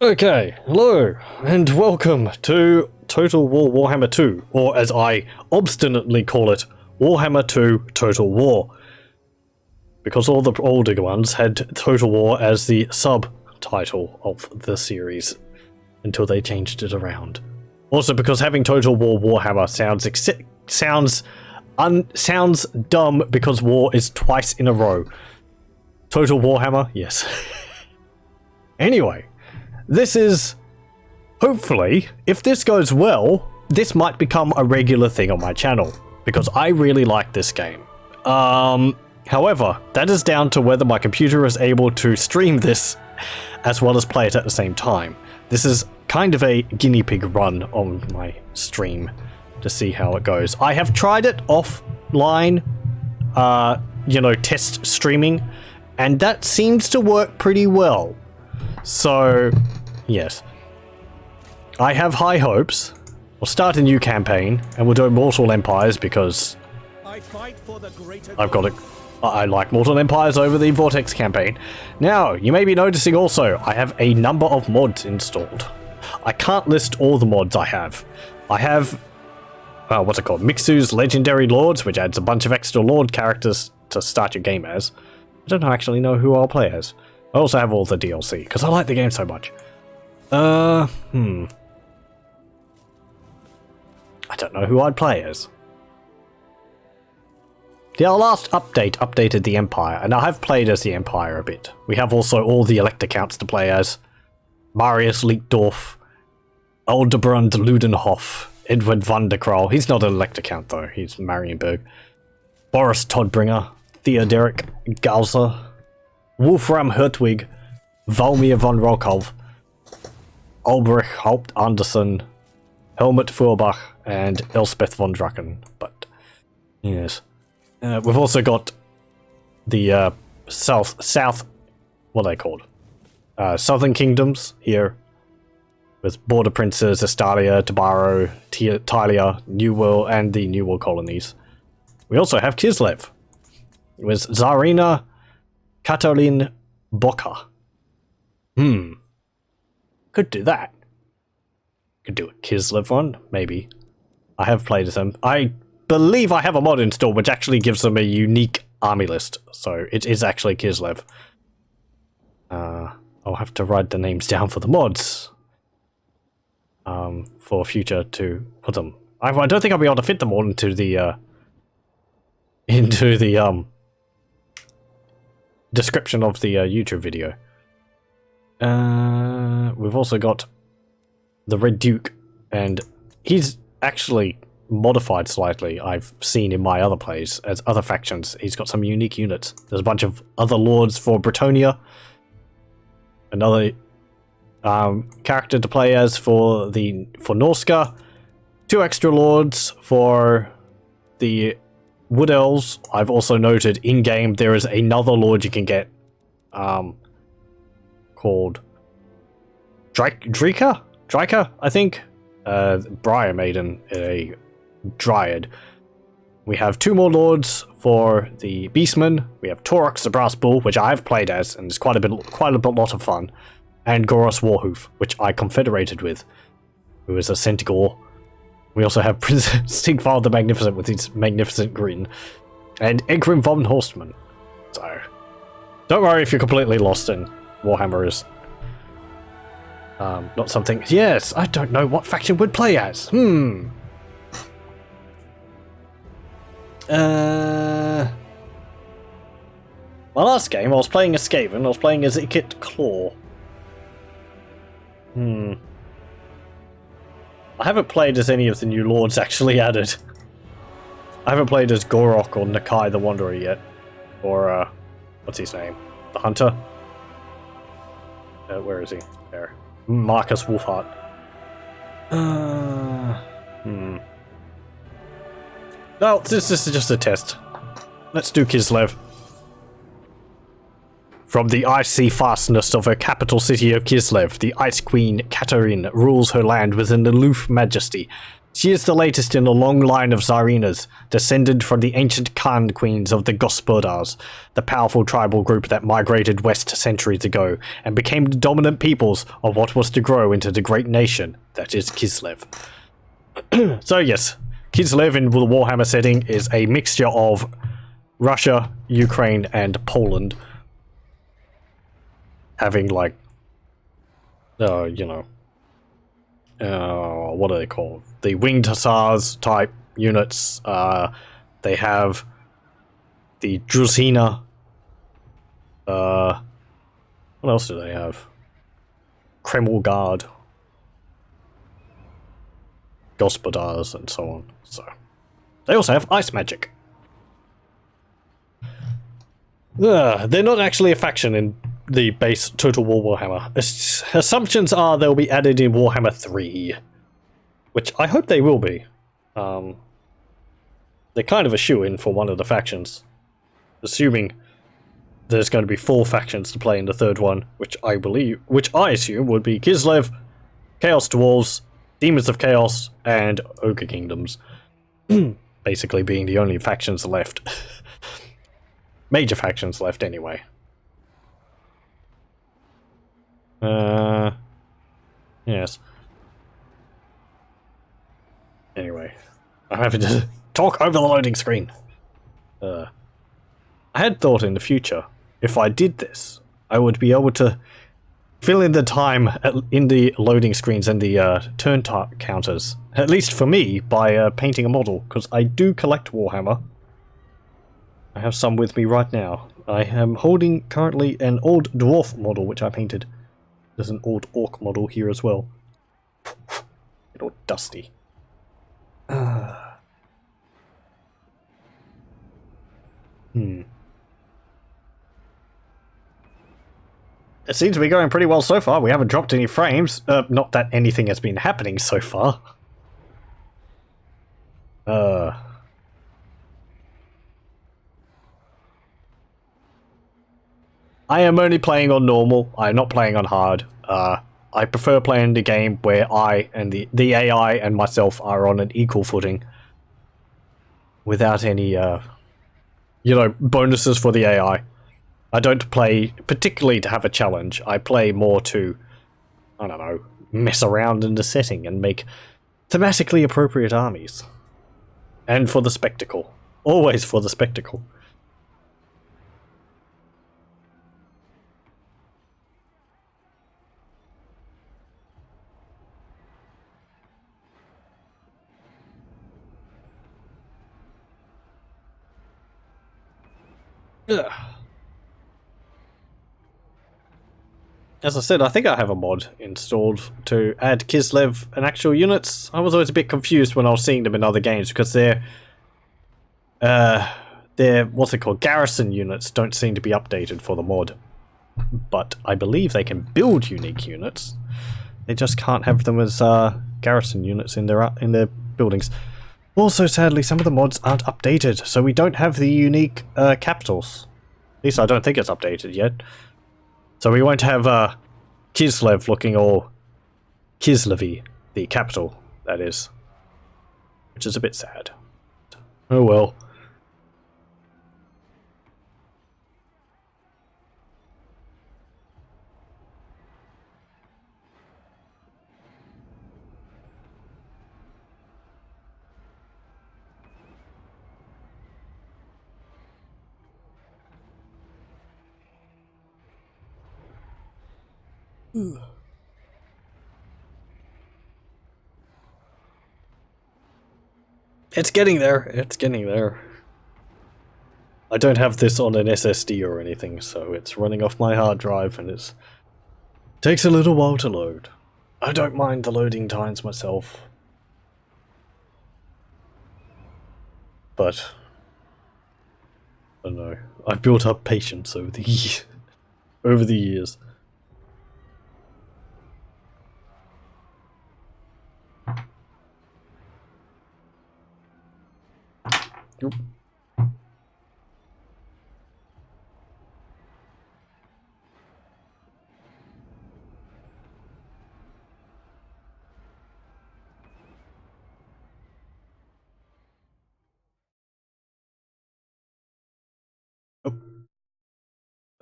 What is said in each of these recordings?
Okay, hello, and welcome to Total War Warhammer 2, or as I obstinately call it, Warhammer 2 Total War. Because all the older ones had Total War as the subtitle of the series, until they changed it around. Also because having Total War Warhammer sounds dumb because war is twice in a row. Total Warhammer? Yes. Anyway. This is, hopefully, if this goes well, this might become a regular thing on my channel, because I really like this game. However, that is down to whether my computer is able to stream this as well as play it at the same time. This is kind of a guinea pig run on my stream to see how it goes. I have tried it offline, test streaming, and that seems to work pretty well. So, yes. I have high hopes. We'll start a new campaign, and we'll do Mortal Empires because I've got it. I like Mortal Empires over the Vortex campaign. Now, you may be noticing also, I have a number of mods installed. I can't list all the mods I have. I have, what's it called? Mixu's Legendary Lords, which adds a bunch of extra Lord characters to start your game as. I don't actually know who I'll play as. I also have all the DLC, because I like the game so much. I don't know who I'd play as. The last update updated the Empire, and I have played as the Empire a bit. We have also all the elect accounts to play as. Marius Leekdorf, Aldebrand Ludenhoff, Edward van der Krol. He's not an elect account though, he's Marienburg. Boris Todbringer, Theoderic Gauser, Wolfram Hertwig, Valmir von Rokov, Albrecht Haupt Anderson, Helmut Feuerbach, and Elspeth von Draken. But, yes. We've also got the south, what are they called? Southern Kingdoms here, with Border Princes, Estalia, Tabaro, Tylia, New World, and the New World colonies. We also have Kislev, with Tsarina Katalin Boka. Could do that. Could do a Kislev one, maybe. I have played as them. I believe I have a mod installed which actually gives them a unique army list, so it is actually Kislev. I'll have to write the names down for the mods. For future to put them. I don't think I'll be able to fit them all into the description of the YouTube video. We've also got the Red Duke, and he's actually modified slightly, I've seen in my other plays, as other factions. He's got some unique units. There's a bunch of other lords for Bretonia, another character to play as for Norska, 2 extra lords for the Wood Elves. I've also noted in-game there is another lord you can get called Drika, I think. Briar Maiden, a Dryad. We have 2 more lords for the Beastmen. We have Torox the Brass Bull, which I've played as, and it's quite a lot of fun. And Goros Warhoof, which I confederated with, who is a Centaur. We also have Prince Stigval the Magnificent with his magnificent grin, and Egrim von Horstmann. So, don't worry if you're completely lost in Warhammer is not something. Yes, I don't know what faction would play as. My last game, I was playing as Skaven. I was playing as Ikit Claw. I haven't played as any of the new lords actually added. I haven't played as Gorok or Nakai the Wanderer yet. Or, what's his name? The Hunter? Where is he? There. Marcus Wolfhart. No, this is just a test. Let's do Kislev. From the icy fastness of her capital city of Kislev, the Ice Queen Katarine rules her land with an aloof majesty. She is the latest in a long line of Tsarenas, descended from the ancient Khan queens of the Gospodars, the powerful tribal group that migrated west centuries ago and became the dominant peoples of what was to grow into the great nation that is Kislev. So yes, Kislev in the Warhammer setting is a mixture of Russia, Ukraine, and Poland. Having like, you know, what are they called? The winged hussars type units. They have the Druzhina. What else do they have? Kreml Guard, Gospodars, and so on. So they also have ice magic. They're not actually a faction in the base Total War Warhammer. Assumptions are they'll be added in Warhammer 3, which I hope they will be. They're kind of a shoo-in for one of the factions, assuming there's going to be 4 factions to play in the third one, which I assume would be Kislev, Chaos Dwarves, Demons of Chaos, and Ogre Kingdoms. Basically being the only factions left. Major factions left anyway. Yes. Anyway, I'm having to talk over the loading screen. I had thought in the future, if I did this, I would be able to fill in the time in the loading screens and the turn counters, at least for me, by painting a model, because I do collect Warhammer. I have some with me right now. I am holding currently an old dwarf model, which I painted. There's an old orc model here as well. It's all dusty. It seems to be going pretty well so far. We haven't dropped any frames. Not that anything has been happening so far. I am only playing on normal. I'm not playing on hard. I prefer playing the game where I and the AI and myself are on an equal footing. Without any, bonuses for the AI. I don't play particularly to have a challenge. I play more to, I don't know, mess around in the setting and make thematically appropriate armies. And for the spectacle. Always for the spectacle. Ugh. As I said, I think I have a mod installed to add Kislev and actual units. I was always a bit confused when I was seeing them in other games because their what's it called, garrison units don't seem to be updated for the mod. But I believe they can build unique units. They just can't have them as garrison units in their buildings. Also, sadly, some of the mods aren't updated, so we don't have the unique capitals. At least I don't think it's updated yet. So we won't have Kislev looking all Kislevi, the capital, that is. Which is a bit sad. Oh well. It's getting there. It's getting there. I don't have this on an SSD or anything, so it's running off my hard drive and it takes a little while to load. I don't mind the loading times myself. But I don't know. I've built up patience over the years. Oop.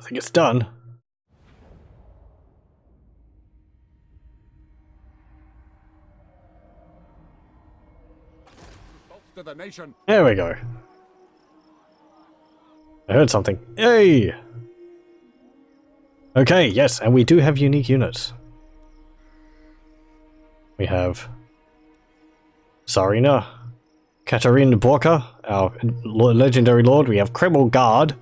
I think it's done. To the nation. There we go. I heard something. Hey! Okay, yes, and we do have unique units. We have Sarina, Katarina Borka, our legendary lord. We have Kreml Guard,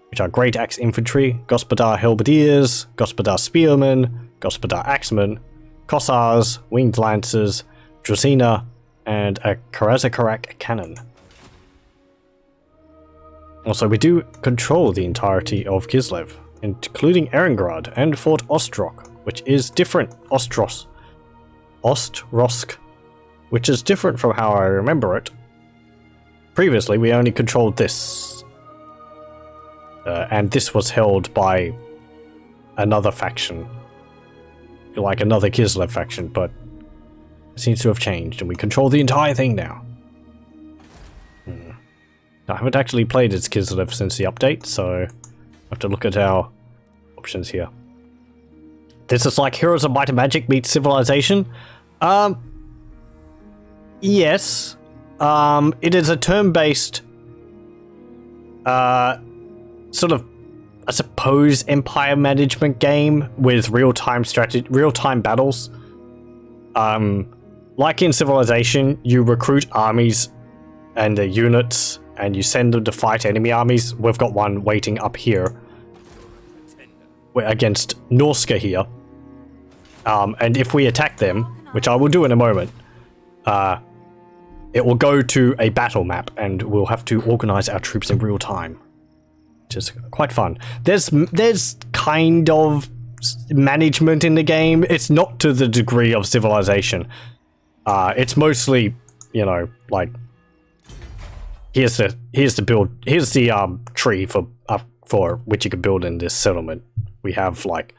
which are Great Axe Infantry, Gospodar Halberdiers, Gospodar Spearmen, Gospodar Axemen, Kossars, Winged Lancers, Dracena, and a Karazakarak Cannon. Also, we do control the entirety of Kislev, including Erengrad and Fort Ostrok, which is different. Ostrosk, which is different from how I remember it. Previously, we only controlled this. And this was held by another faction. Like another Kislev faction, but it seems to have changed, and we control the entire thing now. I haven't actually played as Kislev since the update, so I have to look at our options here. This is like Heroes of Might and Magic meets Civilization. Yes. It is a turn-based, sort of, I suppose, empire management game with real-time strategy, real-time battles. Like in Civilization, you recruit armies and their units, and you send them to fight enemy armies. We've got one waiting up here. We're against Norska here. And if we attack them, which I will do in a moment, it will go to a battle map, and we'll have to organize our troops in real time, which is quite fun. There's kind of management in the game. It's not to the degree of Civilization. It's mostly, you know, like, here's the tree for which you can build in this settlement. We have like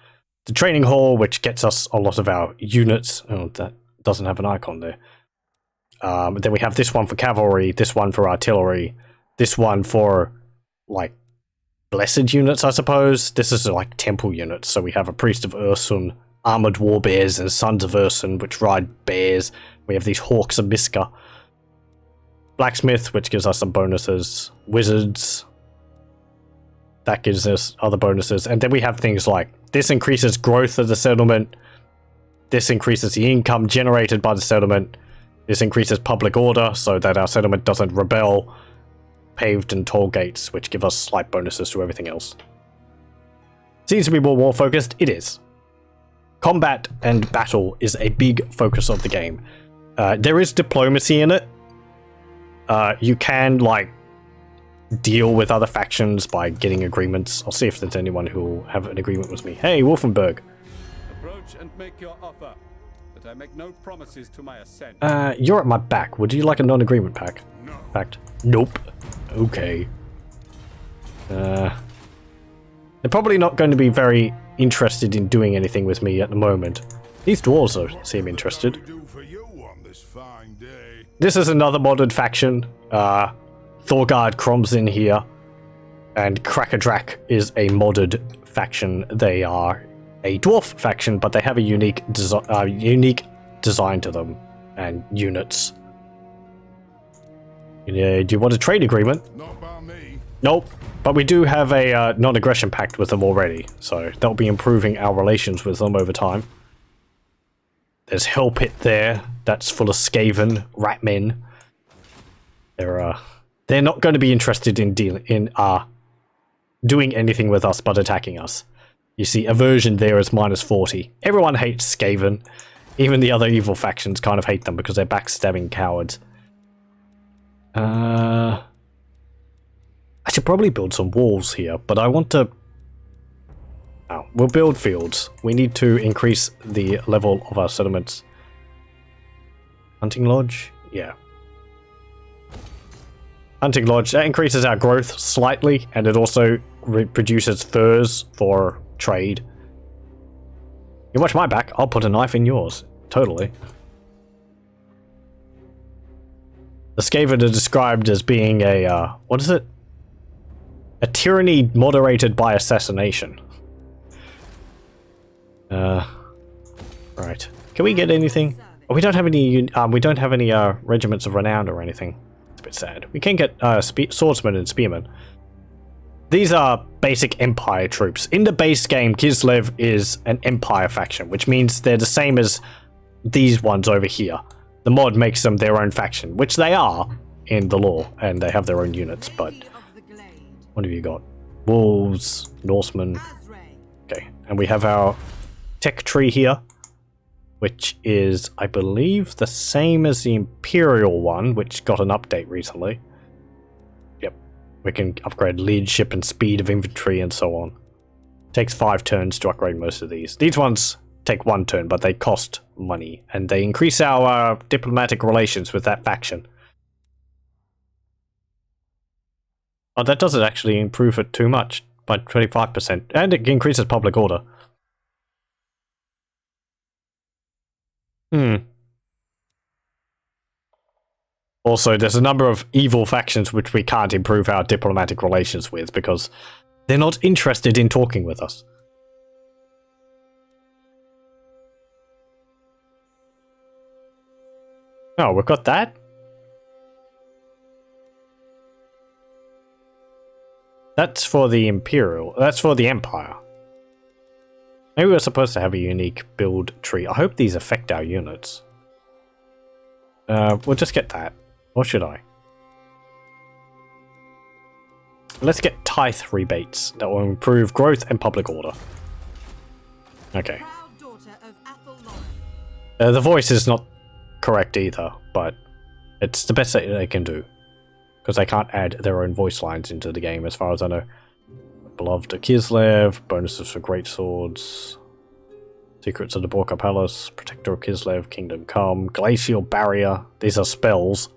the training hall, which gets us a lot of our units. Oh, that doesn't have an icon there. Then we have this one for cavalry, this one for artillery, this one for like blessed units, I suppose. This is like temple units. So we have a priest of Ursun, armored war bears, and sons of Ursun, which ride bears. We have these hawks of Miska. Blacksmith, which gives us some bonuses. Wizards, that gives us other bonuses. And then we have things like, this increases growth of the settlement. This increases the income generated by the settlement. This increases public order so that our settlement doesn't rebel. Paved and toll gates, which give us slight bonuses to everything else. Seems to be more war focused. It is. Combat and battle is a big focus of the game. There is diplomacy in it. You can, like, deal with other factions by getting agreements. I'll see if there's anyone who will have an agreement with me. Hey, Wolfenberg. Approach and make your offer, but I make no promises to my assent. You're at my back. Would you like a non-agreement pact? No. Pact? Nope. Okay. They're probably not going to be very interested in doing anything with me at the moment. These dwarves seem interested. This is another modded faction. Thorgard Crom's in here. And Krakadrak is a modded faction. They are a dwarf faction, but they have a unique design to them and units. Do you want a trade agreement? Not by me. Nope. But we do have a non-aggression pact with them already, so that'll be improving our relations with them over time. There's Hell Pit there. That's full of Skaven ratmen. They're not going to be interested in doing anything with us but attacking us. You see, aversion there is -40. Everyone hates Skaven. Even the other evil factions kind of hate them because they're backstabbing cowards. I should probably build some walls here, but I want to... Oh, we'll build fields. We need to increase the level of our settlements. Hunting Lodge? Yeah. Hunting Lodge, that increases our growth slightly, and it also produces furs for trade. You watch my back, I'll put a knife in yours. Totally. The Skaven are described as being a, what is it? A tyranny moderated by assassination. Right. Can we get anything? Oh, we don't have any. We don't have any regiments of renown or anything. It's a bit sad. We can get swordsmen and spearmen. These are basic Empire troops. In the base game, Kislev is an Empire faction, which means they're the same as these ones over here. The mod makes them their own faction, which they are in the lore, and they have their own units, but what have you got? Wolves, Norsemen. Okay, and we have our tech tree here, which is, I believe, the same as the Imperial one, which got an update recently. Yep, we can upgrade leadership and speed of infantry and so on. Takes 5 turns to upgrade most of these. These ones take 1 turn, but they cost money, and they increase our diplomatic relations with that faction. Oh, that doesn't actually improve it too much, by 25%, and it increases public order. Also, there's a number of evil factions which we can't improve our diplomatic relations with because they're not interested in talking with us. Oh, we've got that? That's for the Imperial. That's for the Empire. Maybe we're supposed to have a unique build tree. I hope these affect our units. We'll just get that. Or should I? Let's get tithe rebates. That will improve growth and public order. Okay. The voice is not correct either, but it's the best that they can do. Because they can't add their own voice lines into the game, as far as I know. Beloved Kislev, bonuses for great swords, secrets of the Borka Palace, Protector of Kislev, Kingdom Come, Glacial Barrier. These are spells.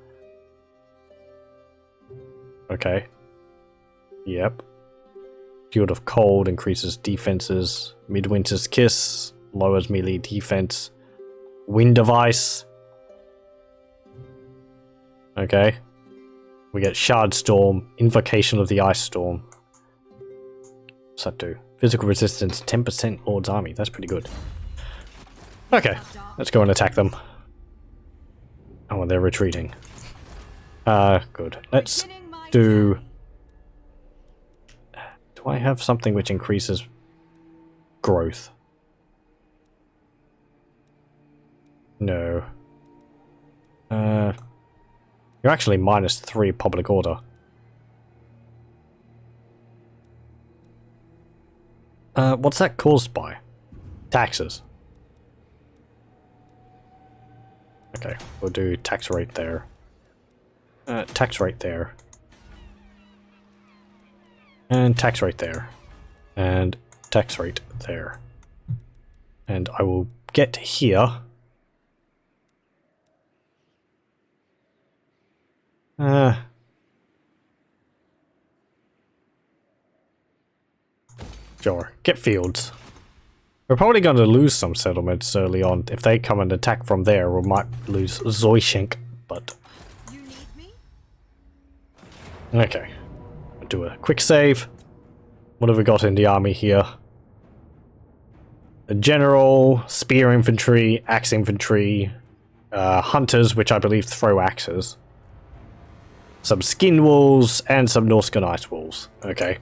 Okay. Yep. Field of Cold increases defenses. Midwinter's Kiss lowers melee defense. Wind of Ice. Okay. We get Shard Storm, Invocation of the Ice Storm. What's that do? Physical resistance, 10% Lord's Army. That's pretty good. Okay, let's go and attack them. Oh, they're retreating. Good. Let's do... Do I have something which increases growth? No. You're actually -3 public order. What's that caused by? Taxes. Okay, we'll do tax rate there. Tax rate there. And tax rate there. And tax rate there. And I will get here. Sure, get fields. We're probably going to lose some settlements early on. If they come and attack from there, we might lose Zoyshink, but... You need me? Okay. I'll do a quick save. What have we got in the army here? The general, spear infantry, axe infantry, hunters, which I believe throw axes. Some skin wolves, and some Norscan ice wolves. Okay.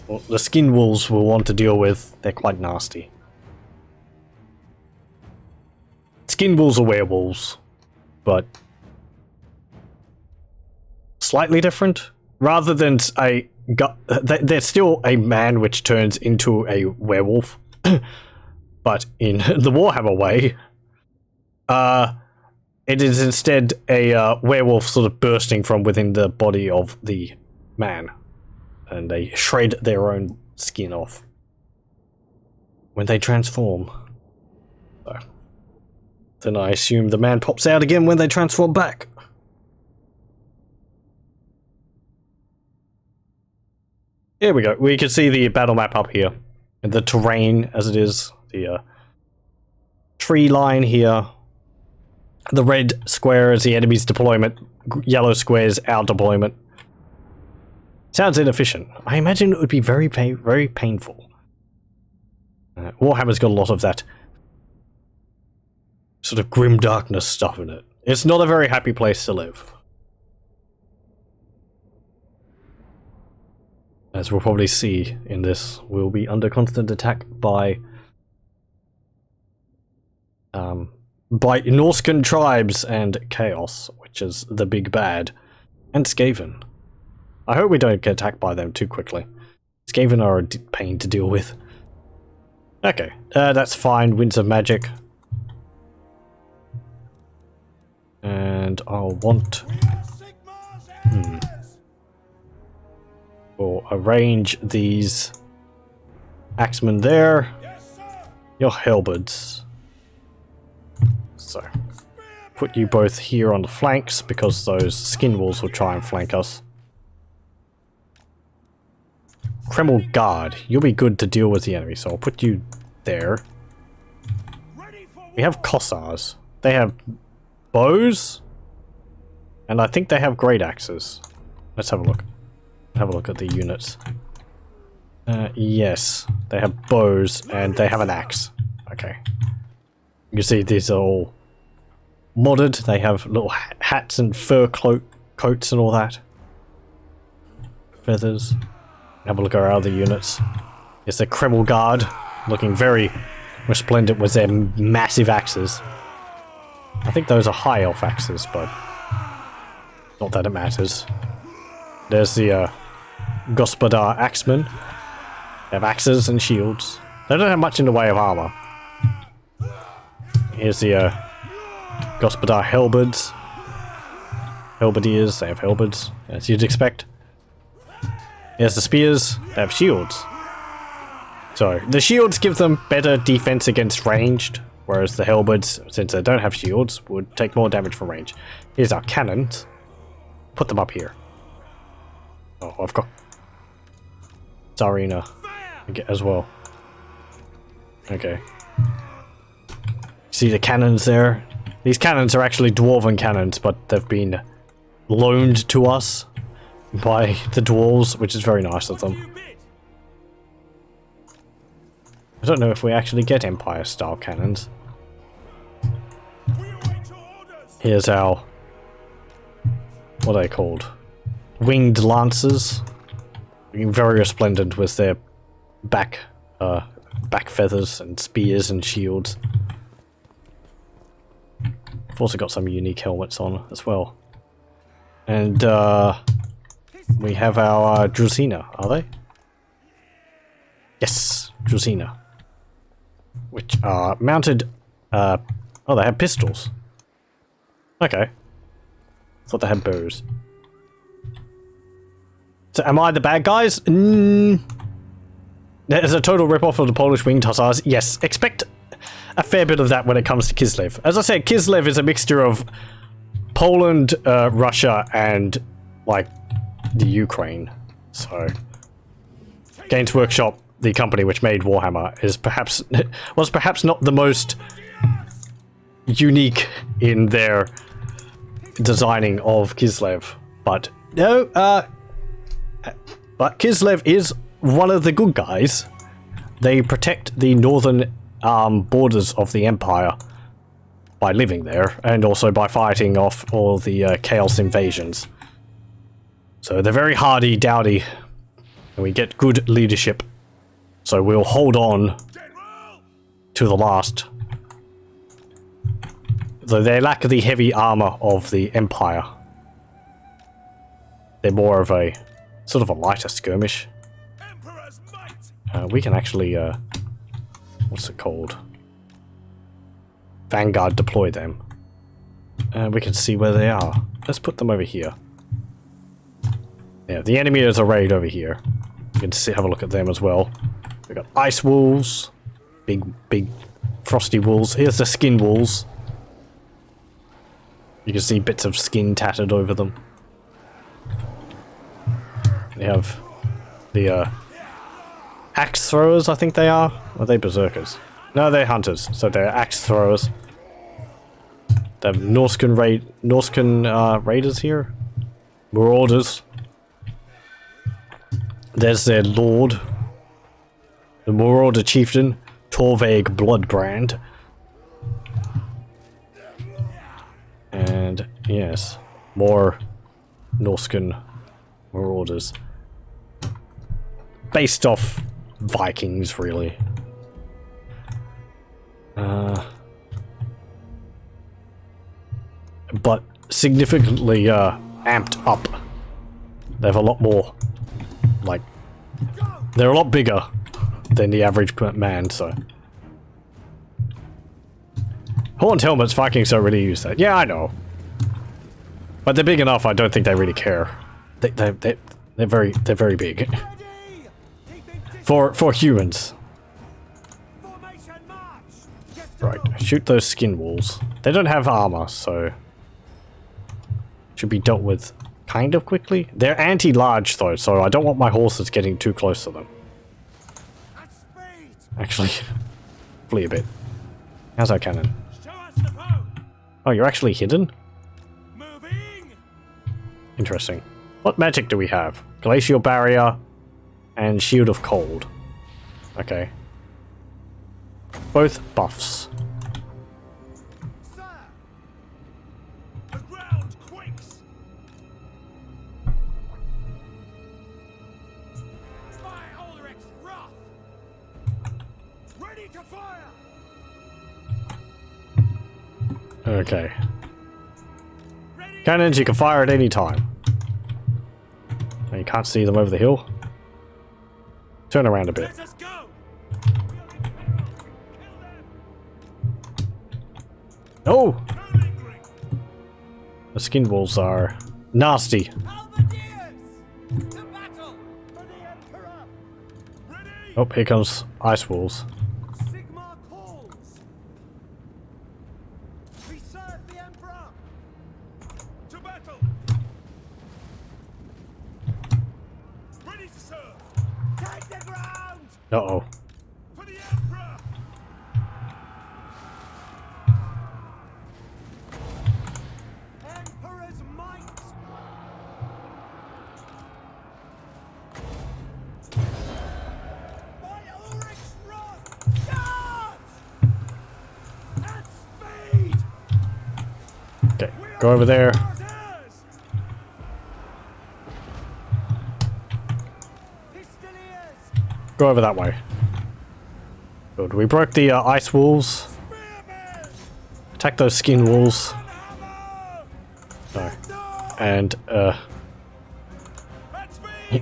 Well, the skin wolves we'll want to deal with. They're quite nasty. Skin wolves are werewolves, but slightly different. Rather than they're still a man which turns into a werewolf, but in the Warhammer way, it is instead a werewolf sort of bursting from within the body of the man, and they shred their own skin off when they transform. So, then I assume the man pops out again when they transform back. Here we go. We can see the battle map up here, and the terrain as it is. The tree line here. The red square is the enemy's deployment. Yellow square is our deployment. Sounds inefficient. I imagine it would be very painful. Warhammer's got a lot of that sort of grim darkness stuff in it. It's not a very happy place to live. As we'll probably see in this, we'll be under constant attack by Norscan tribes and Chaos, which is the big bad, and Skaven. I hope we don't get attacked by them too quickly. Skaven are a pain to deal with. Okay, that's fine. Winds of Magic. And I'll want... We'll arrange these axemen there. Your halberds. So, put you both here on the flanks because those skin wolves will try and flank us. Kreml Guard, you'll be good to deal with the enemy, so I'll put you there. We have Kossars. They have bows, and I think they have great axes. Let's have a look. Have a look at the units. Yes, they have bows and they have an axe. Okay. You can see these are all modded. They have little hats and fur coats and all that. Feathers. Have a look at our other units. It's the Kreml Guard, looking very resplendent with their massive axes. I think those are high elf axes, but not that it matters. There's the Gospodar Axemen. They have axes and shields. They don't have much in the way of armor. Here's the Gospodar Halberds. Halberdiers, they have halberds, as you'd expect. Here's the spears, they have shields. So, the shields give them better defense against ranged, whereas the halberds, since they don't have shields, would take more damage from range. Here's our cannons. Put them up here. Oh, I've got Tsarina as well. Okay. See the cannons there? These cannons are actually dwarven cannons, but they've been loaned to us by the dwarves, which is very nice of them. I don't know if we actually get Empire-style cannons. Here's our... what are they called? Winged Lancers. Looking very resplendent with their back feathers and spears and shields. We've also got some unique helmets on as well. And we have our Drusina, are they? Yes, Drusina. Which are mounted... oh, they have pistols. Okay. Thought they had bows. So am I the bad guys? There's a total rip-off of the Polish Winged Hussars. Yes, expect a fair bit of that when it comes to Kislev. As I said, Kislev is a mixture of Poland, Russia, and, like, the Ukraine. So, Games Workshop, the company which made Warhammer, was perhaps not the most unique in their designing of Kislev, but no, but Kislev is one of the good guys. They protect the northern borders of the Empire by living there, and also by fighting off all the Chaos invasions. So they're very hardy, dowdy, and we get good leadership. So we'll hold on to the last. Though they lack the heavy armor of the Empire. They're more of a sort of a lighter skirmish. We can actually what's it called? Vanguard deploy them. We can see where they are. Let's put them over here. Yeah, the enemy is arrayed over here. You can see, have a look at them as well. We've got ice wolves, big frosty wolves. Here's the skin wolves. You can see bits of skin tattered over them. We have the axe throwers, I think they are. Are they berserkers? No, they're hunters, so they're axe throwers. They have Norscan raiders here. Marauders. There's their lord, the Marauder chieftain, Torveg Bloodbrand. And yes, more Norscan marauders. Based off Vikings, really. But significantly amped up. They have a lot more, like, they're a lot bigger than the average man, so. Horned helmets, Vikings don't really use that. Yeah, I know. But they're big enough, I don't think they really care. They're very big. For humans. Right, shoot those skin walls. They don't have armor, so should be dealt with kind of quickly. They're anti-large though, so I don't want my horses getting too close to them. Actually, flee a bit. How's our cannon? Oh, you're actually hidden? Interesting. What magic do we have? Glacial Barrier and Shield of Cold. Okay. Both buffs. Okay. Cannons you can fire at any time. And you can't see them over the hill. Turn around a bit. Oh! The skin walls are nasty. Oh, here comes ice walls. Uh-oh. Okay, go over there. Go over that way. Good. We broke the ice walls. Attack those skin walls. No. And,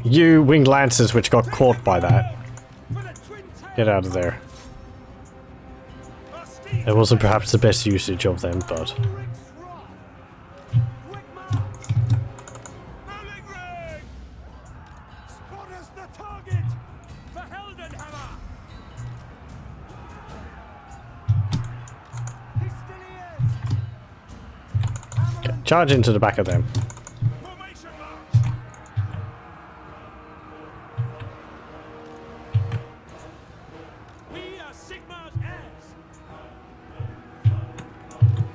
you winged lancers which got caught by that. Get out of there. It wasn't perhaps the best usage of them, but... Charge into the back of them.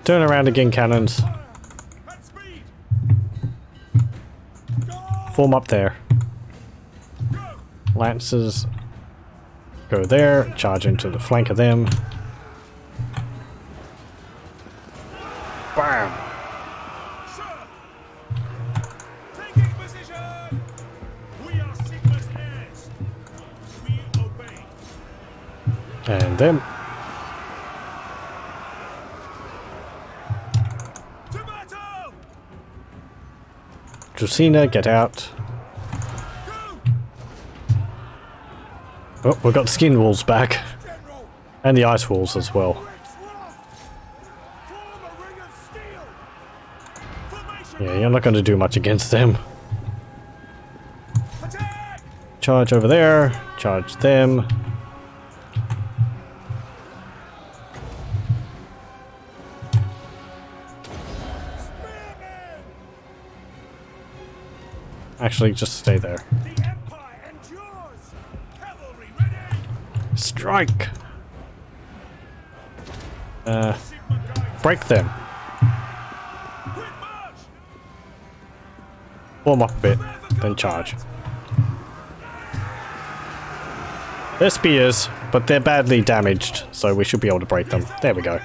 Turn around again, cannons. Form up there. Lancers go there. Charge into the flank of them. Bam! And them. Drusina, get out. Oh, we've got the skin walls back. And the ice walls as well. Yeah, you're not going to do much against them. Charge over there. Charge them. Actually, just stay there. Strike! Break them. Form up a bit, then charge. They're spears, but they're badly damaged, so we should be able to break them. There we go.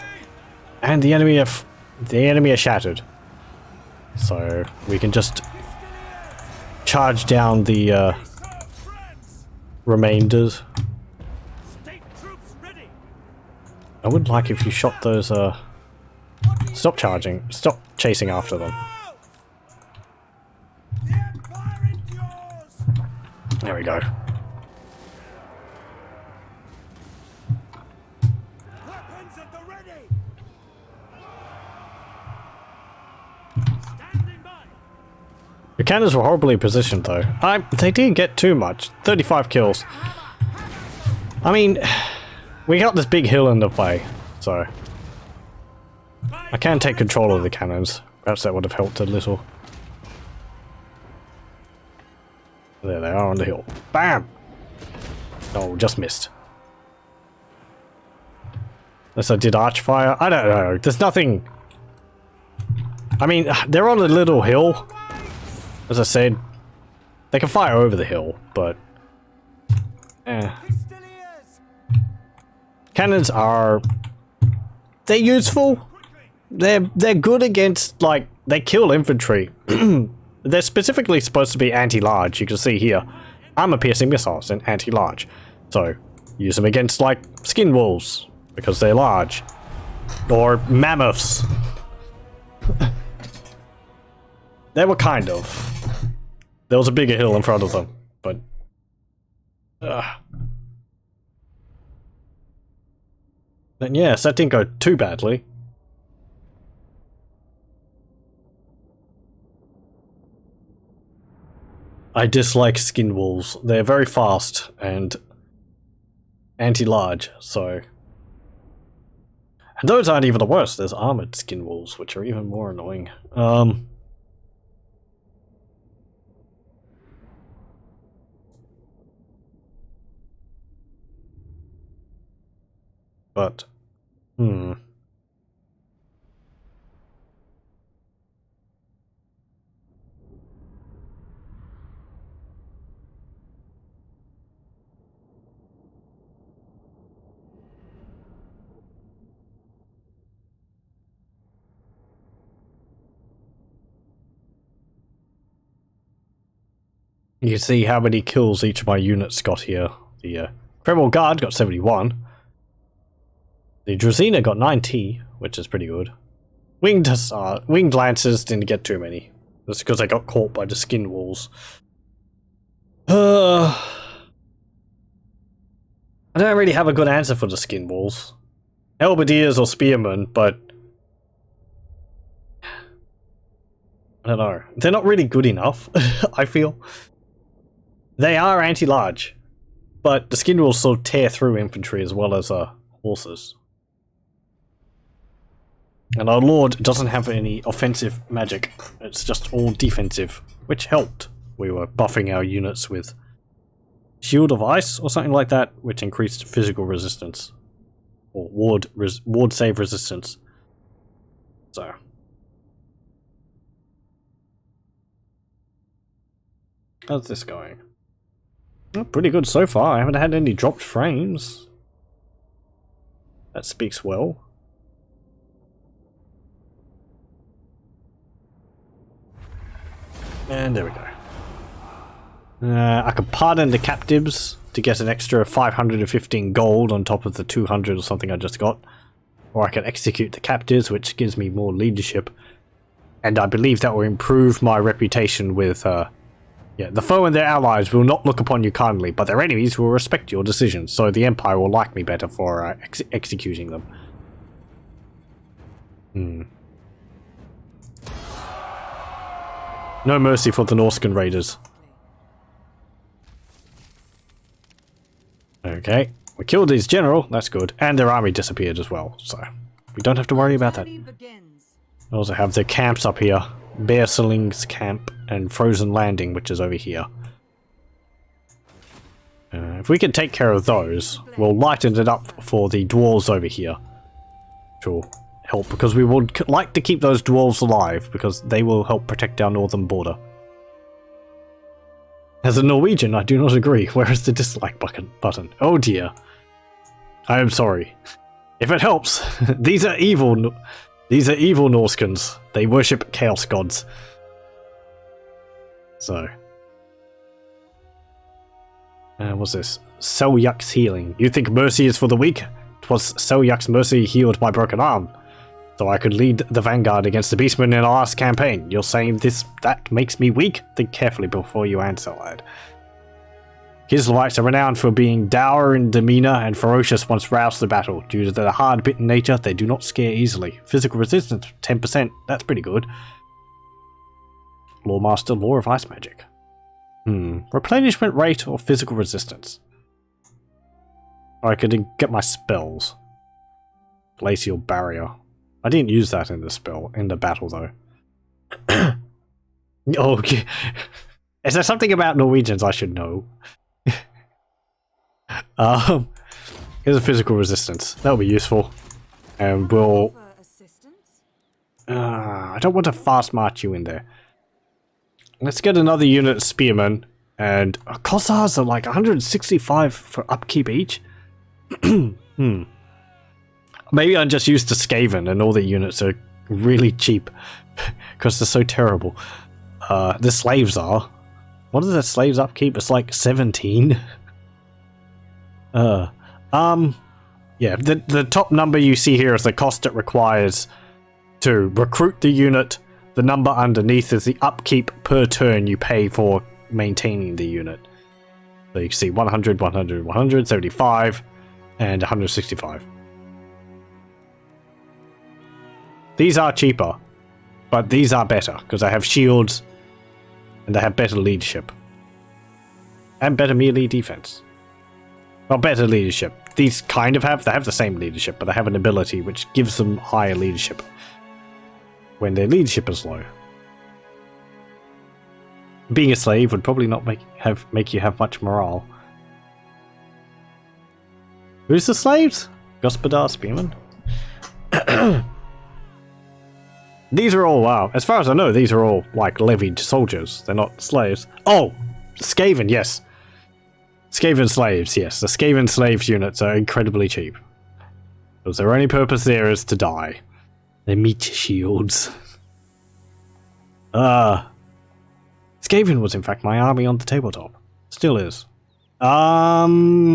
And the enemy are shattered. So we can just charge down the remainders. I would like if you shot those stop charging. Stop chasing after them. There we go. The cannons were horribly positioned though. They didn't get too much. 35 kills. I mean, we got this big hill in the way, so I can take control of the cannons. Perhaps that would have helped a little. There they are on the hill. Bam! Oh, just missed. Unless I did archfire. I don't know. There's nothing. I mean, they're on a little hill. As I said, they can fire over the hill, but cannons are they're useful. They're good against, like, they kill infantry. They're specifically supposed to be anti-large. You can see here, armor-piercing missiles and anti-large. So use them against, like, skin wolves because they're large, or mammoths. They were kind of. There was a bigger hill in front of them, but then yes, that didn't go too badly. I dislike skin wolves. They're very fast and anti-large, so. And those aren't even the worst. There's armored skin wolves, which are even more annoying. But, you see how many kills each of my units got here. The Kreml Guard got 71. The Drazina got 90, which is pretty good. Winged Lancers didn't get too many. That's because they got caught by the skin walls. I don't really have a good answer for the skin walls. Halberdiers or spearmen, but I don't know. They're not really good enough, I feel. They are anti-large, but the skin walls still tear through infantry as well as horses. And our lord doesn't have any offensive magic. It's just all defensive, which helped. We were buffing our units with Shield of Ice or something like that, which increased physical resistance. Or ward save resistance. So. How's this going? Oh, pretty good so far. I haven't had any dropped frames. That speaks well. And there we go. I could pardon the captives to get an extra 515 gold on top of the 200 or something I just got. Or I can execute the captives, which gives me more leadership. And I believe that will improve my reputation with, yeah, the foe and their allies will not look upon you kindly, but their enemies will respect your decisions, so the Empire will like me better for executing them. No mercy for the Norscan raiders. Okay, we killed his general, that's good, and their army disappeared as well, so we don't have to worry about that. We also have the camps up here. Bearsling's camp and Frozen Landing, which is over here. If we can take care of those, we'll lighten it up for the dwarves over here. Which will help, because we would like to keep those dwarves alive, because they will help protect our northern border. As a Norwegian, I do not agree. Where is the dislike button? Oh dear. I am sorry. If it helps, these are evil. These are evil Norskans. They worship chaos gods. So. What's this? Seljuk's healing. You think mercy is for the weak? 'Twas Seljuk's mercy healed my broken arm, so I could lead the vanguard against the beastmen in our last campaign. You're saying that makes me weak? Think carefully before you answer, lad. Kislevites are renowned for being dour in demeanor and ferocious once roused to battle. Due to their hard-bitten nature, they do not scare easily. Physical resistance, 10%. That's pretty good. Lawmaster, Law of Ice Magic. Replenishment rate or physical resistance? I could get my spells. Glacial Barrier. I didn't use that in the battle though. Okay. Is there something about Norwegians I should know? Here's a physical resistance. That'll be useful. And we'll... I don't want to fast march you in there. Let's get another unit of spearmen. And Kossars are like 165 for upkeep each. Maybe I'm just used to Skaven and all the units are really cheap. Because they're so terrible. The slaves are. What is the slaves upkeep? It's like 17. Yeah, the top number you see here is the cost it requires to recruit the unit. The number underneath is the upkeep per turn you pay for maintaining the unit. So you can see 100, 100, 100, 75, and 165. These are cheaper, but these are better because they have shields and they have better leadership. And better melee defense. Well, better leadership. These kind of have the same leadership, but they have an ability which gives them higher leadership when their leadership is low. Being a slave would probably not make you have much morale. Who's the slaves? Gospodar Spearman? These are all, wow, as far as I know, these are all like levied soldiers. They're not slaves. Oh! Skaven, yes. Skaven slaves, yes. The Skaven slaves units are incredibly cheap. Because their only purpose there is to die. Their meat shields. Skaven was in fact my army on the tabletop. Still is. I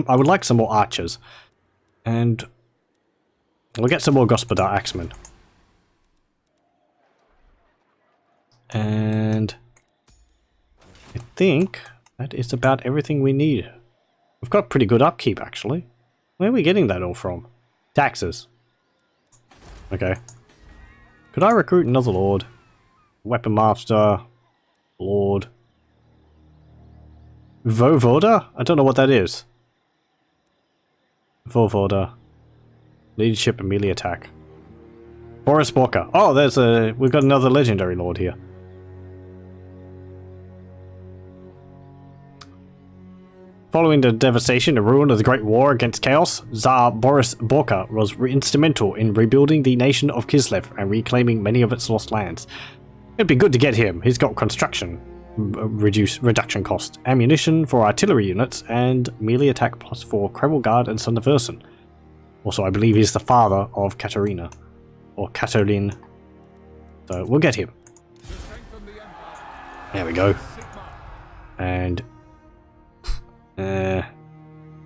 would like some more archers. And we'll get some more Gospodar axemen. And I think that is about everything we need. We've got pretty good upkeep actually. Where are we getting that all from? Taxes. Okay. Could I recruit another lord? Weapon master. Lord. Vovoda? I don't know what that is. Vovoda. Leadership and melee attack. Boris Borka. Oh, we've got another legendary lord here. Following the devastation and ruin of the Great War against Chaos, Tsar Boris Borka was instrumental in rebuilding the nation of Kislev and reclaiming many of its lost lands. It'd be good to get him. He's got construction reduction cost, ammunition for artillery units, and melee attack plus for Kreml Guard and Son of Urson. Also, I believe he's the father of Katarina. Or Katalin. So, we'll get him. There we go. And... you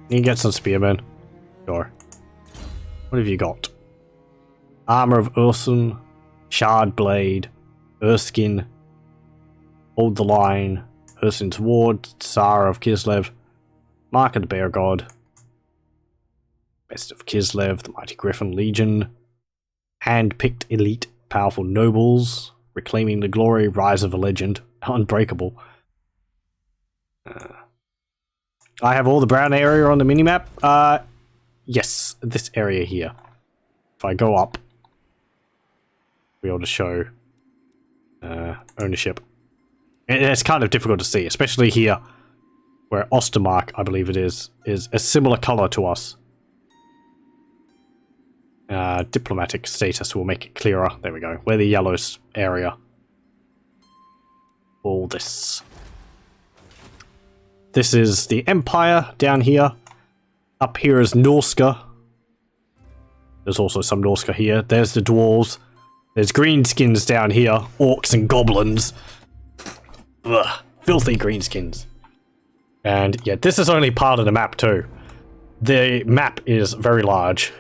can get some spearmen. Sure. What have you got? Armor of Urson, Shard Blade, Erskine, Hold the Line, Urson's Ward, Tsar of Kislev, Mark of the Bear God, Best of Kislev, the Mighty Griffin Legion, Hand-picked elite powerful nobles, Reclaiming the Glory, Rise of a Legend, Unbreakable. I have all the brown area on the minimap. Yes, this area here. If I go up, we'll be able to show ownership. It's kind of difficult to see, especially here, where Ostermark, I believe it is a similar color to us. Diplomatic status will make it clearer. There we go. We're the yellow area. All this. This is the Empire down here. Up here is Norska. There's also some Norska here. There's the dwarves. There's greenskins down here. Orcs and goblins. Ugh, filthy greenskins. And yeah, this is only part of the map too. The map is very large.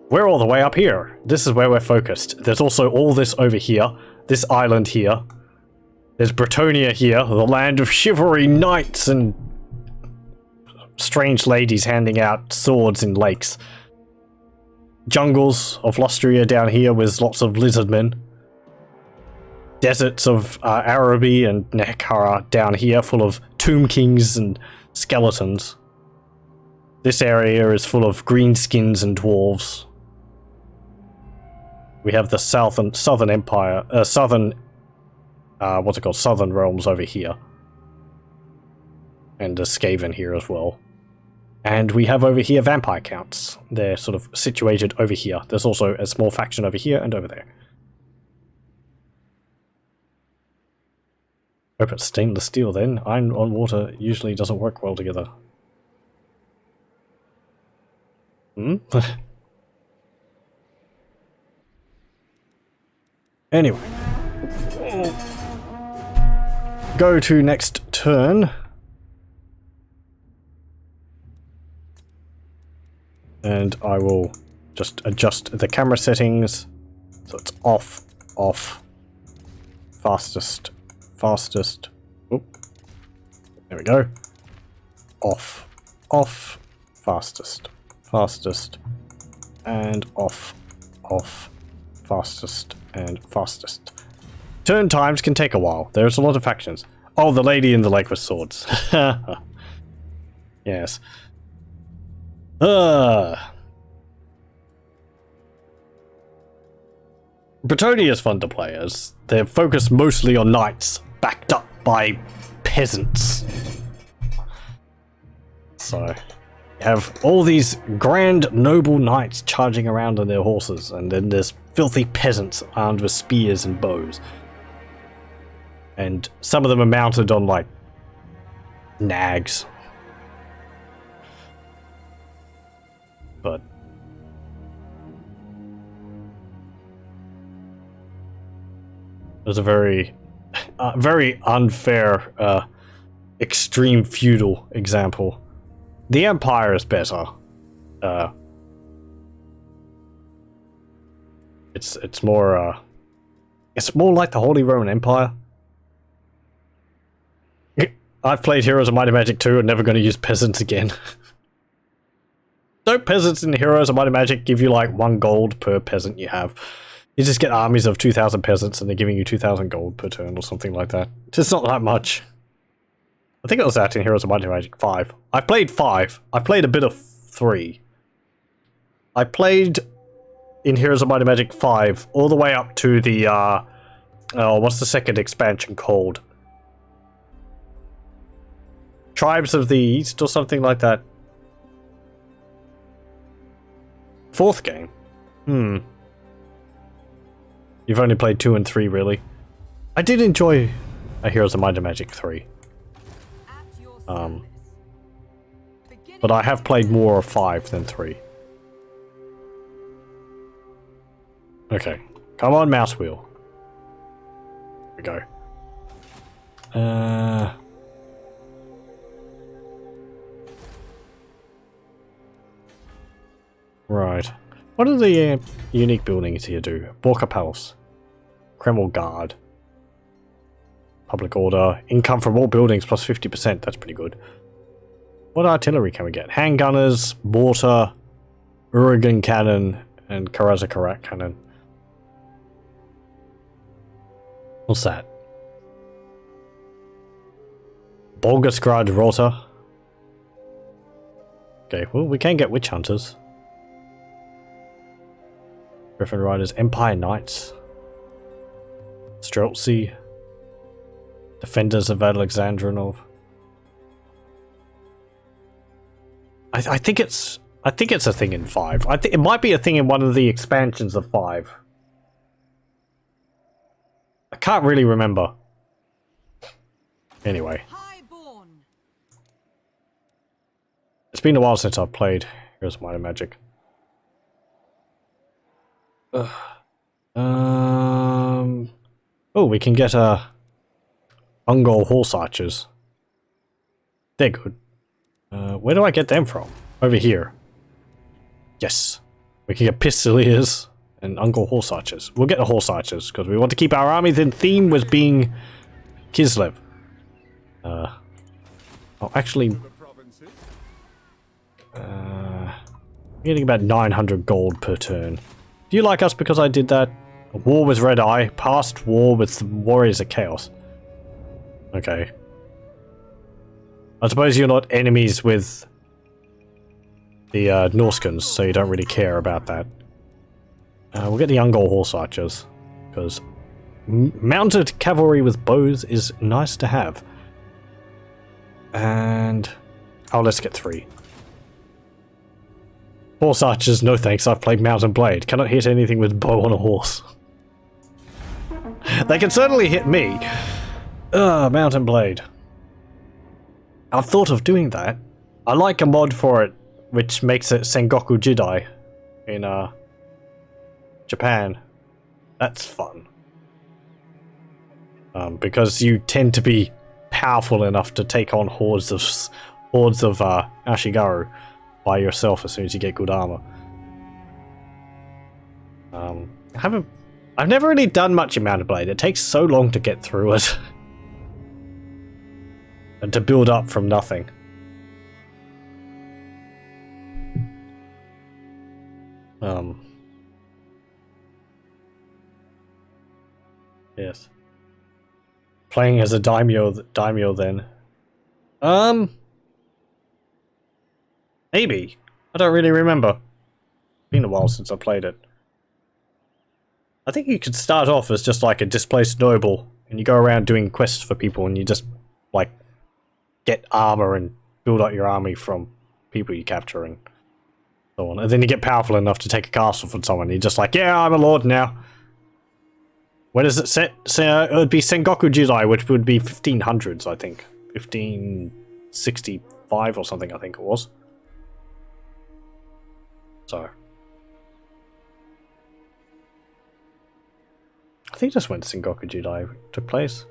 We're all the way up here. This is where we're focused. There's also all this over here. This island here. There's Bretonia here, the land of chivalry, knights, and strange ladies handing out swords in lakes. Jungles of Lostria down here with lots of lizardmen. Deserts of Araby and Nekhara down here full of tomb kings and skeletons. This area is full of greenskins and dwarves. We have the southern empire, southern realms over here. And a Skaven here as well. And we have over here vampire counts. They're sort of situated over here. There's also a small faction over here and over there. Hope it's stainless steel then. Iron on water usually doesn't work well together. Hmm? Anyway. Go to next turn. And I will just adjust the camera settings. So it's off, off, fastest. Oop. There we go. Off, off, fastest, and off, fastest, and fastest. Turn times can take a while. There's a lot of factions. Oh, the lady in the lake with swords. Yes. Bretonia is fun to play as they're focused mostly on knights, backed up by peasants. So, you have all these grand noble knights charging around on their horses, and then there's filthy peasants armed with spears and bows. And some of them are mounted on, like, nags. But there's a very unfair, extreme feudal example. The Empire is better. It's more like the Holy Roman Empire. I've played Heroes of Might and Magic 2 and never going to use peasants again. Don't peasants in Heroes of Might and Magic give you like 1 gold per peasant you have? You just get armies of 2,000 peasants and they're giving you 2,000 gold per turn or something like that. It's not that much. I think it was that in Heroes of Might and Magic 5. I played 5. I played a bit of 3. I played in Heroes of Might and Magic 5 all the way up to the, what's the second expansion called? Tribes of the East or something like that. 4th game? You've only played 2 and 3, really. I did enjoy Heroes of Might and Magic 3. But I have played more of 5 than 3. Okay. Come on, mouse wheel. Here we go. Right. What do the unique buildings here do? Borka Palace. Kreml Guard. Public Order. Income from all buildings plus 50%. That's pretty good. What artillery can we get? Handgunners, mortar, Uragan cannon, and Karazakarat cannon. What's that? Bolgasgrad Rota. Okay, well, we can get Witch Hunters. Griffin Riders, Empire Knights, Streltsy, Defenders of Alexandrinov. I think it's a thing in 5. I think it might be a thing in one of the expansions of 5. I can't really remember. Anyway, been a while since I've played Heroes of Might and Magic. Oh, we can get Ungol horse archers. They're good. Where do I get them from? Over here. Yes. We can get Pistoliers and Ungol horse archers. We'll get the horse archers because we want to keep our armies in theme with being Kislev. Oh, actually, getting about 900 gold per turn. Do you like us because I did that? War with Red Eye, past war with Warriors of Chaos. Okay. I suppose you're not enemies with the Norskans, so you don't really care about that. We'll get the Ungol horse archers, because mounted cavalry with bows is nice to have. And oh, let's get 3. Horse archers, no thanks. I've played Mount and Blade. Cannot hit anything with bow on a horse. They can certainly hit me. Mount and Blade. I've thought of doing that. I like a mod for it, which makes it Sengoku Jidai in Japan. That's fun. Because you tend to be powerful enough to take on hordes of Ashigaru by yourself as soon as you get good armor. I've never really done much in Mount and Blade. It takes so long to get through it. And to build up from nothing. Yes. Playing as a daimyo then. Maybe. I don't really remember. Been a while since I played it. I think you could start off as just like a displaced noble, and you go around doing quests for people, and you just like get armor and build up your army from people you capture and so on. And then you get powerful enough to take a castle from someone. You're just like, yeah, I'm a lord now. When is it set? So, it would be Sengoku Jidai, which would be 1500s, I think. 1565 or something, I think it was. So. I think just when Sengoku Jidai took place.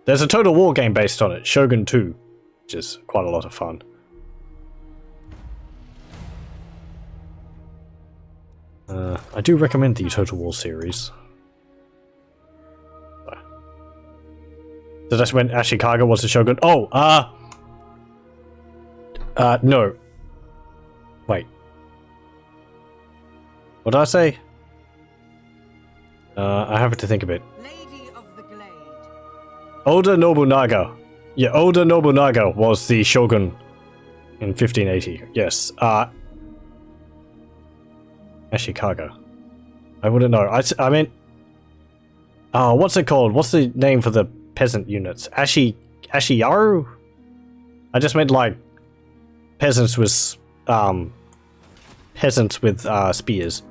There's a Total War game based on it, Shogun 2, which is quite a lot of fun. I do recommend the Total War series. So that's when Ashikaga was the Shogun. Oh, no. Wait. What did I say? I have to think a bit. Lady of the Glade. Oda Nobunaga. Yeah, Oda Nobunaga was the Shogun in 1580. Yes. Ashikaga. I wouldn't know. I mean... Oh, what's it called? What's the name for the peasant units? Ashiyaru? I just meant like peasants with spears.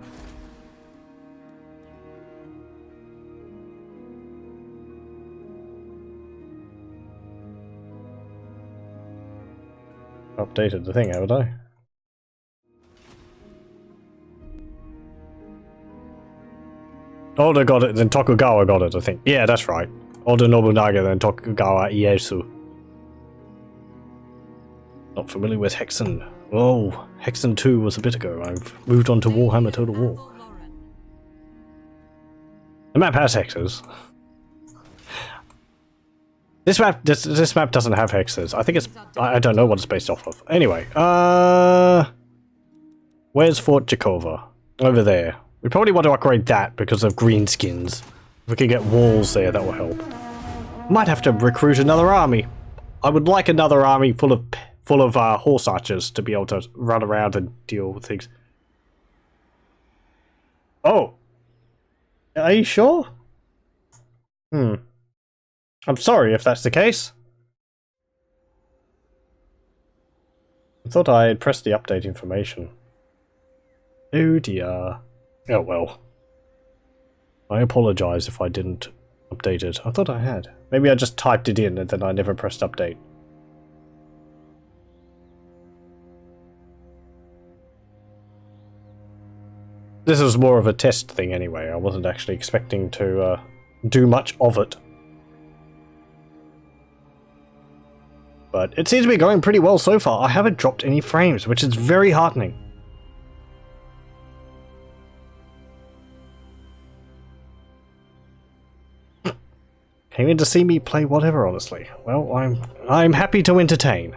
Updated the thing, haven't I? Oda got it, then Tokugawa got it, I think. Yeah, that's right. Oda Nobunaga, then Tokugawa Ieyasu. Not familiar with Hexen. Oh, Hexen 2 was a bit ago. I've moved on to Warhammer Total War. The map has hexes. This map doesn't have hexes. I think it's... I don't know what it's based off of. Anyway, where's Fort Jakova? Over there. We probably want to upgrade that because of green skins. If we can get walls there, that will help. Might have to recruit another army. I would like another army full of horse archers to be able to run around and deal with things. Oh. Are you sure? I'm sorry if that's the case. I thought I had pressed the update information. Oh dear. Oh well. I apologize if I didn't update it. I thought I had. Maybe I just typed it in and then I never pressed update. This was more of a test thing anyway. I wasn't actually expecting to do much of it. But it seems to be going pretty well so far. I haven't dropped any frames, which is very heartening. Came in to see me play whatever, honestly. Well, I'm happy to entertain.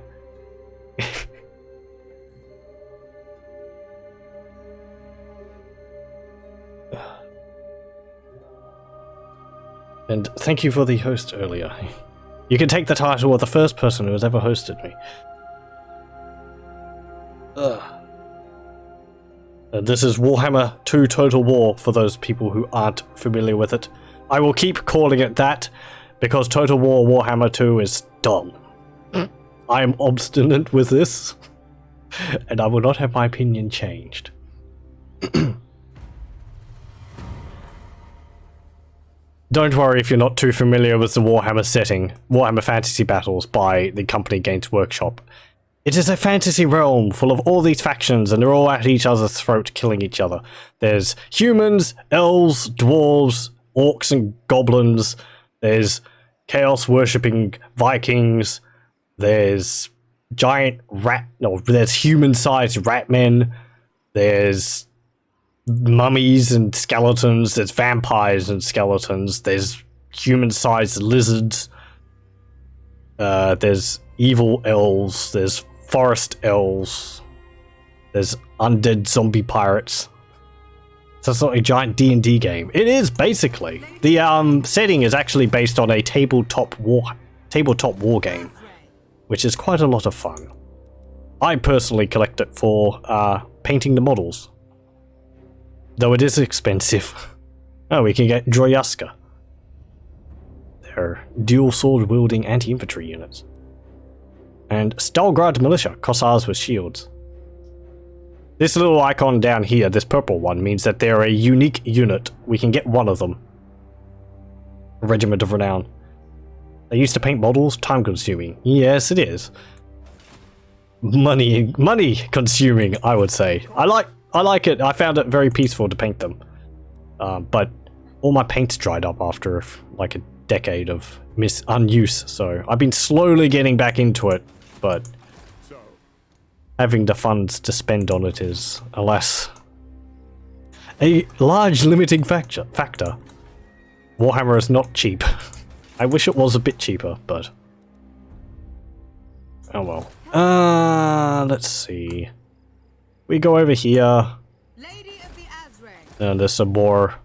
And thank you for the host earlier. You can take the title of the first person who has ever hosted me. This is Warhammer 2 Total War for those people who aren't familiar with it. I will keep calling it that because Total War Warhammer 2 is dumb. I am obstinate with this, and I will not have my opinion changed. Don't worry if you're not too familiar with the Warhammer setting, Warhammer Fantasy Battles by the company Games Workshop. It is a fantasy realm full of all these factions, and they're all at each other's throat killing each other. There's humans, elves, dwarves, orcs and goblins, there's chaos-worshipping Vikings, there's there's human-sized rat men, there's mummies and skeletons, there's vampires and skeletons, there's human-sized lizards, there's evil elves, there's forest elves, there's undead zombie pirates. So it's not a giant D&D game. It is, basically. The setting is actually based on a tabletop war game, which is quite a lot of fun. I personally collect it for painting the models. Though it is expensive. Oh, we can get Droyaska. They're dual sword wielding anti-infantry units. And Stalgrad Militia, Kossars with shields. This little icon down here, this purple one, means that they're a unique unit. We can get one of them. Regiment of Renown. They used to paint models, time consuming. Yes, it is. Money consuming, I would say. I like it. I found it very peaceful to paint them. But all my paint's dried up after like a decade of unuse, so I've been slowly getting back into it, but having the funds to spend on it is, alas, a large limiting factor. Warhammer is not cheap. I wish it was a bit cheaper, but oh well. Let's see. We go over here. Lady of the Azrael. And there's some more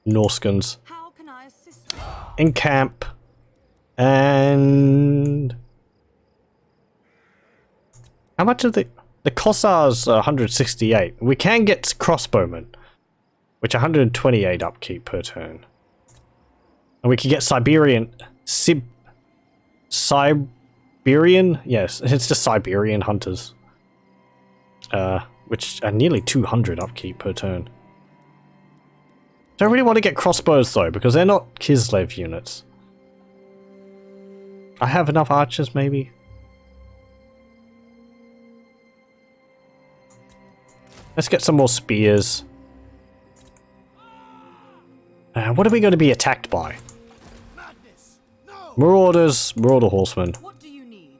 Norskans. How can I assist you? Encamp. And how much of the Kossars? 168. We can get crossbowmen, which 128 upkeep per turn. And we can get Siberian. Siberian? Yes, it's just Siberian hunters. Which are nearly 200 upkeep per turn. Don't really want to get crossbows though, because they're not Kislev units. I have enough archers, maybe. Let's get some more spears. What are we going to be attacked by? Marauders, Marauder horsemen. What do you need?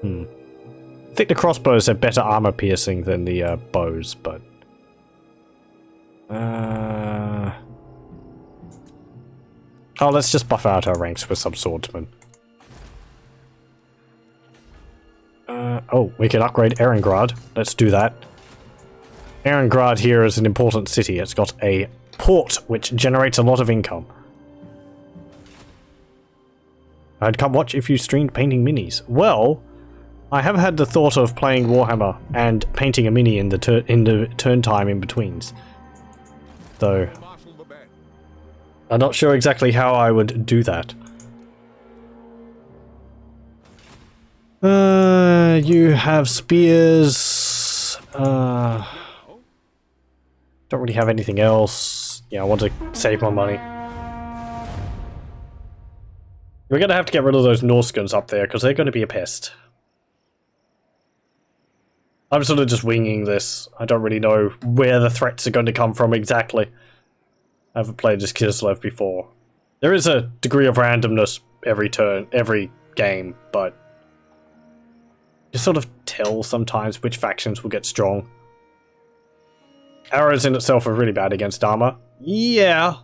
I think the crossbows have better armor piercing than the bows, but oh, let's just buff out our ranks with some swordsmen. Oh, we can upgrade Erengrad. Let's do that. Erengrad here is an important city. It's got a port which generates a lot of income. I'd come watch if you streamed painting minis. Well, I have had the thought of playing Warhammer and painting a mini in the turn time in betweens. Though I'm not sure exactly how I would do that. You have spears. Don't really have anything else. Yeah, I want to save my money. We're going to have to get rid of those Norskans up there, because they're going to be a pest. I'm sort of just winging this. I don't really know where the threats are going to come from exactly. I haven't played as Kislev before. There is a degree of randomness every turn, every game, but you sort of tell sometimes which factions will get strong. Arrows in itself are really bad against armor. Yeah.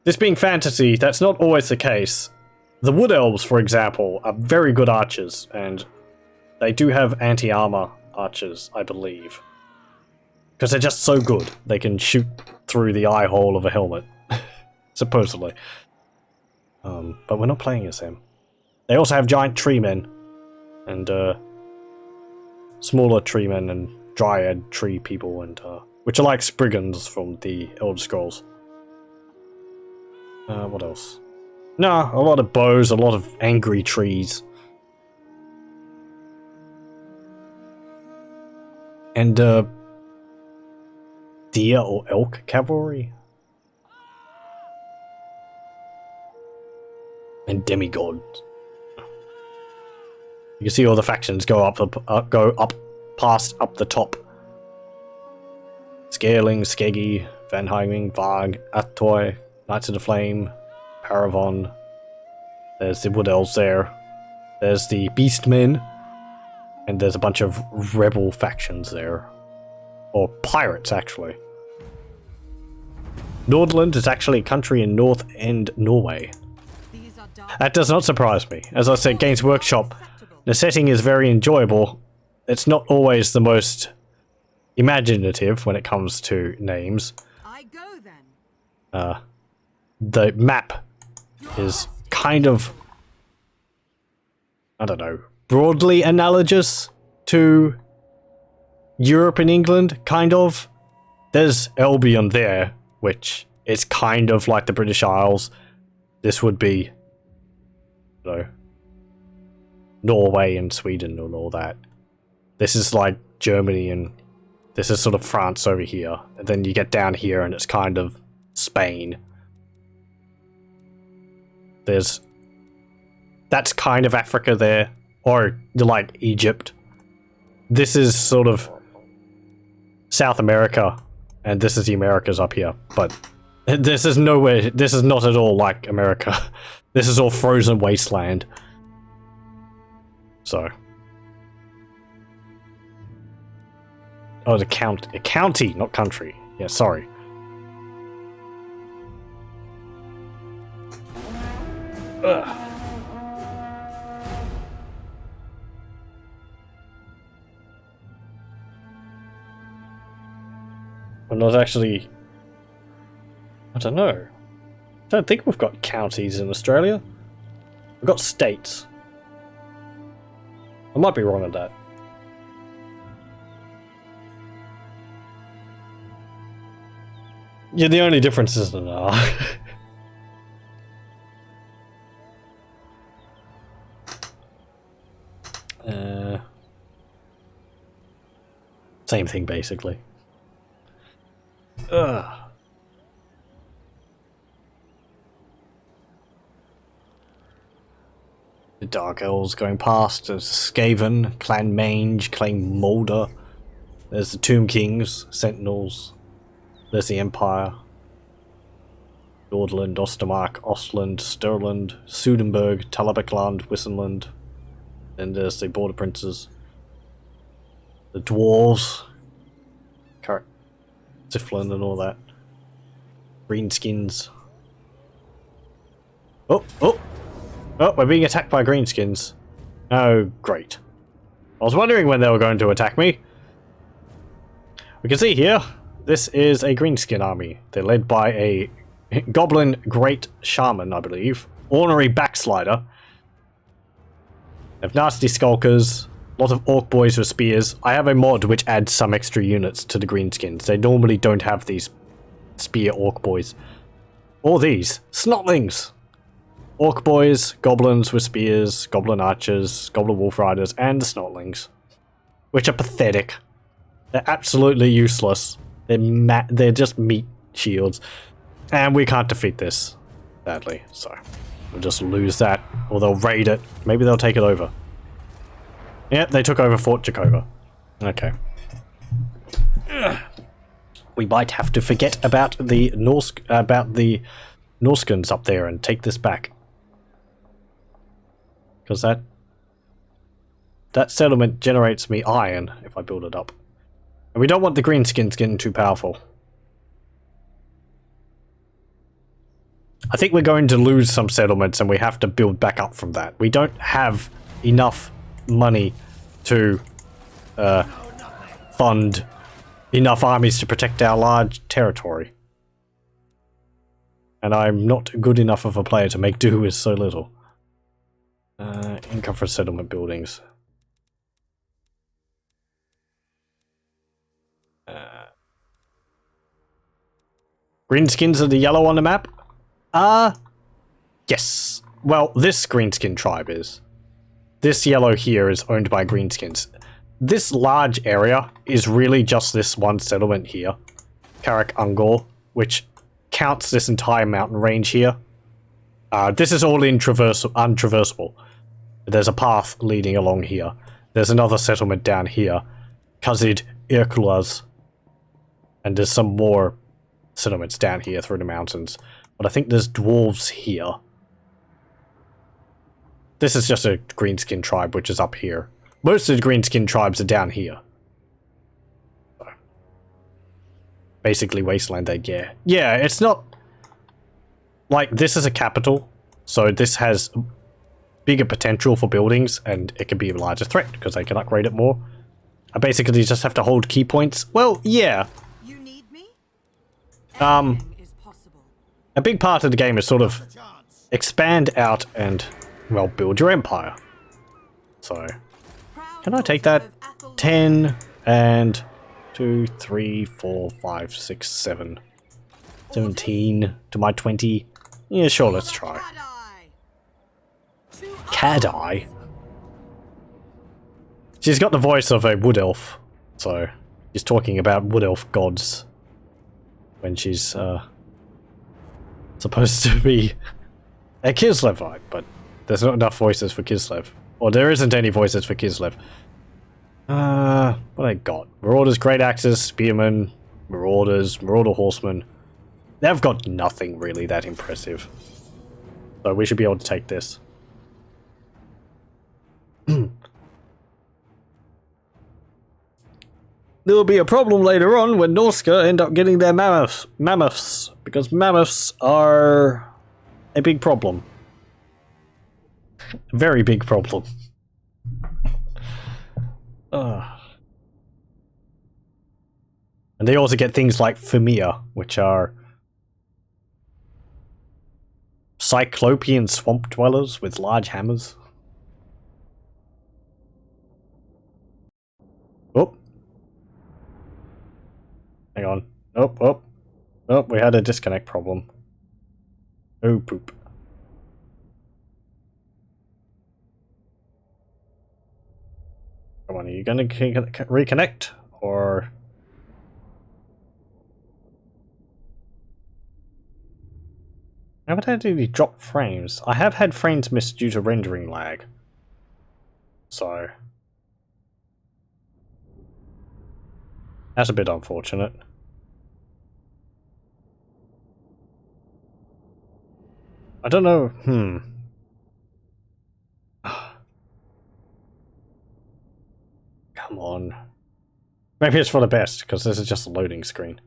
This being fantasy, that's not always the case. The Wood Elves, for example, are very good archers, and they do have anti-armor archers, I believe. Because they're just so good. They can shoot through the eye hole of a helmet. Supposedly. But we're not playing as them. They also have giant tree men. And, smaller tree men and dryad tree people, and, which are like Spriggans from the Elder Scrolls. What else? Nah, a lot of bows, a lot of angry trees. And, deer or elk cavalry? And demigods. You can see all the factions go up past up the top. Scaling, Skeggy, Vanheiming, Varg, Attoy, Knights of the Flame, Paravon. There's the Wood Elves there. There's the Beastmen. And there's a bunch of rebel factions there. Or pirates, actually. Nordland is actually a country in North End, Norway. That does not surprise me. As I said, Games Workshop, the setting is very enjoyable. It's not always the most imaginative when it comes to names. I go then. The map is kind of, I don't know, broadly analogous to Europe and England, kind of. There's Albion there, which is kind of like the British Isles. This would be, you know, Norway and Sweden and all that. This is like Germany, and this is sort of France over here. And then you get down here and it's kind of Spain. That's kind of Africa there. Or like Egypt. This is sort of South America, and this is the Americas up here. But this is nowhere, this is not at all like America. This is all frozen wasteland. So. Oh, a county, not country. Yeah, sorry. Ugh. We're not actually... I don't know. I don't think we've got counties in Australia. We've got states. I might be wrong on that. Yeah, the only difference is an R. Same thing, basically. Ugh. The Dark Elves going past. There's Skaven, Clan Mange, Clan Moulder. There's the Tomb Kings, Sentinels. There's the Empire. Nordland, Ostermark, Ostland, Sturland, Sudenburg, Talabekland, Wissenland. Then there's the Border Princes. The Dwarves. Tiflin and all that. Greenskins. Oh, we're being attacked by greenskins. Oh, great. I was wondering when they were going to attack me. We can see here, this is a greenskin army. They're led by a goblin great shaman, I believe. Ornery backslider. They have nasty skulkers. A lot of orc boys with spears. I have a mod which adds some extra units to the greenskins. They normally don't have these spear orc boys. Or these. Snotlings! Orc boys, goblins with spears, goblin archers, goblin wolf riders, and the snotlings. Which are pathetic. They're absolutely useless. They're just meat shields. And we can't defeat this, sadly, so. We'll just lose that, or they'll raid it. Maybe they'll take it over. Yeah, they took over Fort Jakova. Okay. We might have to forget about the Norskans up there and take this back. Because that settlement generates me iron if I build it up. And we don't want the greenskins getting too powerful. I think we're going to lose some settlements and we have to build back up from that. We don't have enough money to fund enough armies to protect our large territory. And I'm not good enough of a player to make do with so little. Income for settlement buildings. Greenskins are the yellow on the map? Yes. Well, this greenskin tribe is. This yellow here is owned by greenskins. This large area is really just this one settlement here, Karak Ungor, which counts this entire mountain range here. This is all untraversable. There's a path leading along here. There's another settlement down here, Kazid Irkulaz, and there's some more settlements down here through the mountains. But I think there's dwarves here. This is just a greenskin tribe, which is up here. Most of the greenskin tribes are down here. Basically Wasteland Aid, yeah. Yeah, it's not... Like, this is a capital, so this has bigger potential for buildings, and it can be a larger threat, because they can upgrade it more. I basically just have to hold key points. Well, yeah. You need me? Is possible. A big part of the game is sort of expand out and, well, build your empire. So, can I take that? 10 and 2, 3, 4, 5, 6, 7, 17 to my 20. Yeah, sure, let's try. Cat-Eye? She's got the voice of a wood elf, so she's talking about wood elf gods when she's supposed to be a Kislevite, but there's not enough voices for Kislev. Or there isn't any voices for Kislev. What I got? Marauders, Great Axes, Spearmen, Marauders, Marauder Horsemen. They've got nothing really that impressive. So we should be able to take this. There'll be a problem later on when Norska end up getting their mammoths, because mammoths are a big problem. A very big problem. And they also get things like Femia, which are Cyclopean swamp dwellers with large hammers. Oh. Hang on. Oh, we had a disconnect problem. Oh, poop. Come on, are you gonna reconnect? Or... I haven't had any drop frames. I have had frames missed due to rendering lag. So... that's a bit unfortunate. I don't know, Come on. Maybe it's for the best, because this is just a loading screen.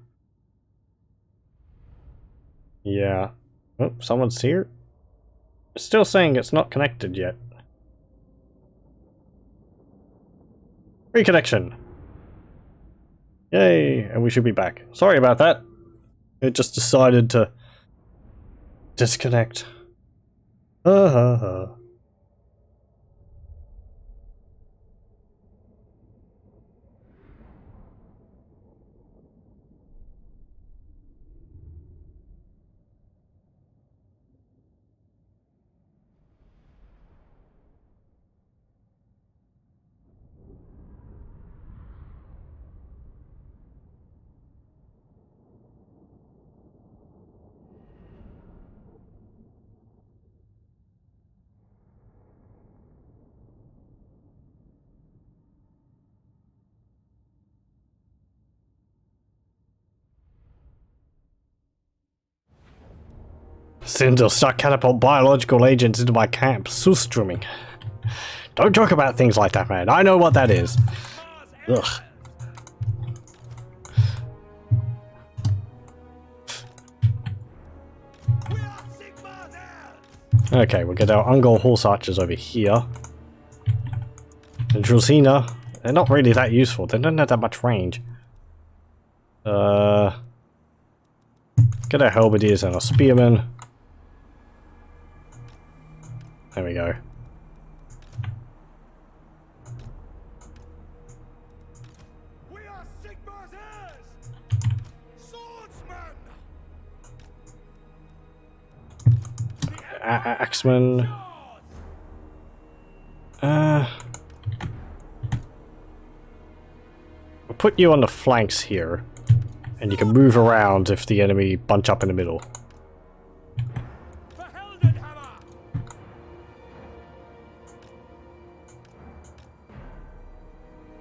Yeah. Oh, someone's here? It's still saying it's not connected yet. Reconnection! Yay! And we should be back. Sorry about that. It just decided to disconnect. Send or start catapult biological agents into my camp. Sustrumming. Don't talk about things like that, man. I know what that is. Ugh. Okay, we'll get our Ungol horse archers over here. The Drusina, they're not really that useful. They don't have that much range. Get our halberdiers and our spearmen. There we go. We are Sigmar's heirs! Swordsmen! Axeman. We'll put you on the flanks here. And you can move around if the enemy bunch up in the middle.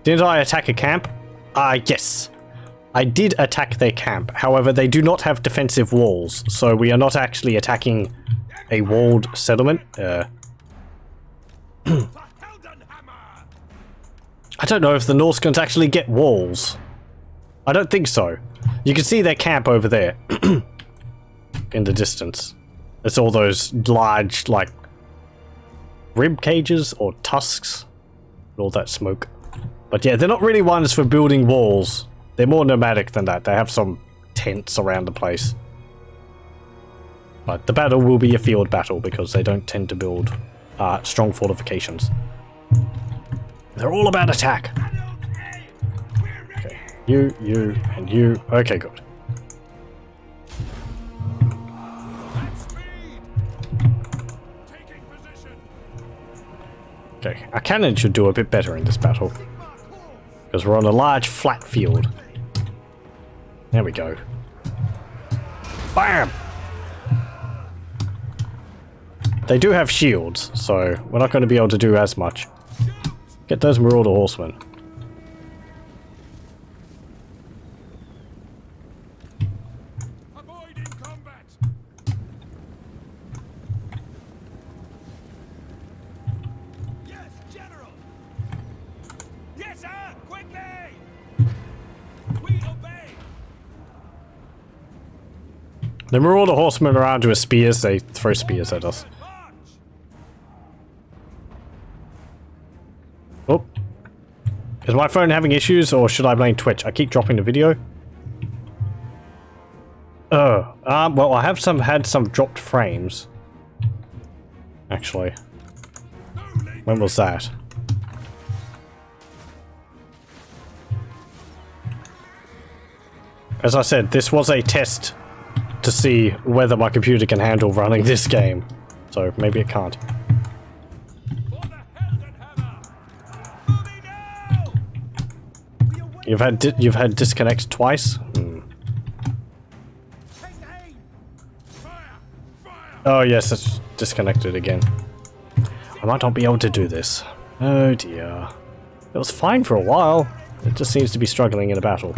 Did I attack a camp? Yes. I did attack their camp. However, they do not have defensive walls, so we are not actually attacking a walled settlement. I don't know if the Norskans actually get walls. I don't think so. You can see their camp over there. In the distance. It's all those large, like, rib cages or tusks. All that smoke. But yeah, they're not really ones for building walls. They're more nomadic than that. They have some tents around the place. But the battle will be a field battle because they don't tend to build strong fortifications. They're all about attack. Okay, you, and you. Okay, good. Okay, our cannon should do a bit better in this battle. Because we're on a large flat field. There we go. Bam! They do have shields, so we're not going to be able to do as much. Get those Marauder horsemen. Avoiding combat. Yes, General. Yes, sir. Quickly. We obey. The Marauder horsemen are armed with spears. They throw spears at us. Oh. Is my phone having issues or should I blame Twitch? I keep dropping the video. Oh. Well, I have had some dropped frames. Actually. When was that? As I said, this was a test to see whether my computer can handle running this game. So maybe it can't. You've had disconnects twice? Oh yes, it's disconnected again. I might not be able to do this. Oh dear. It was fine for a while. It just seems to be struggling in a battle.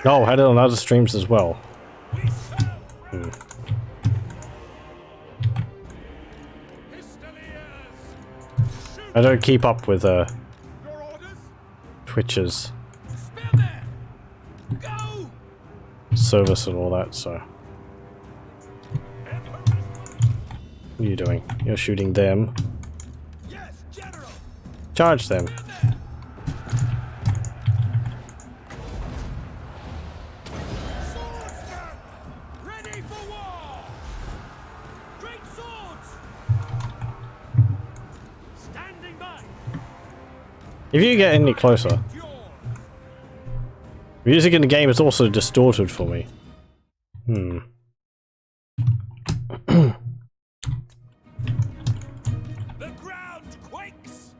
Oh, had it on other streams as well. I don't keep up with Twitch's service and all that, so. What are you doing? You're shooting them. Charge them. If you get any closer. Music in the game is also distorted for me. The ground quakes.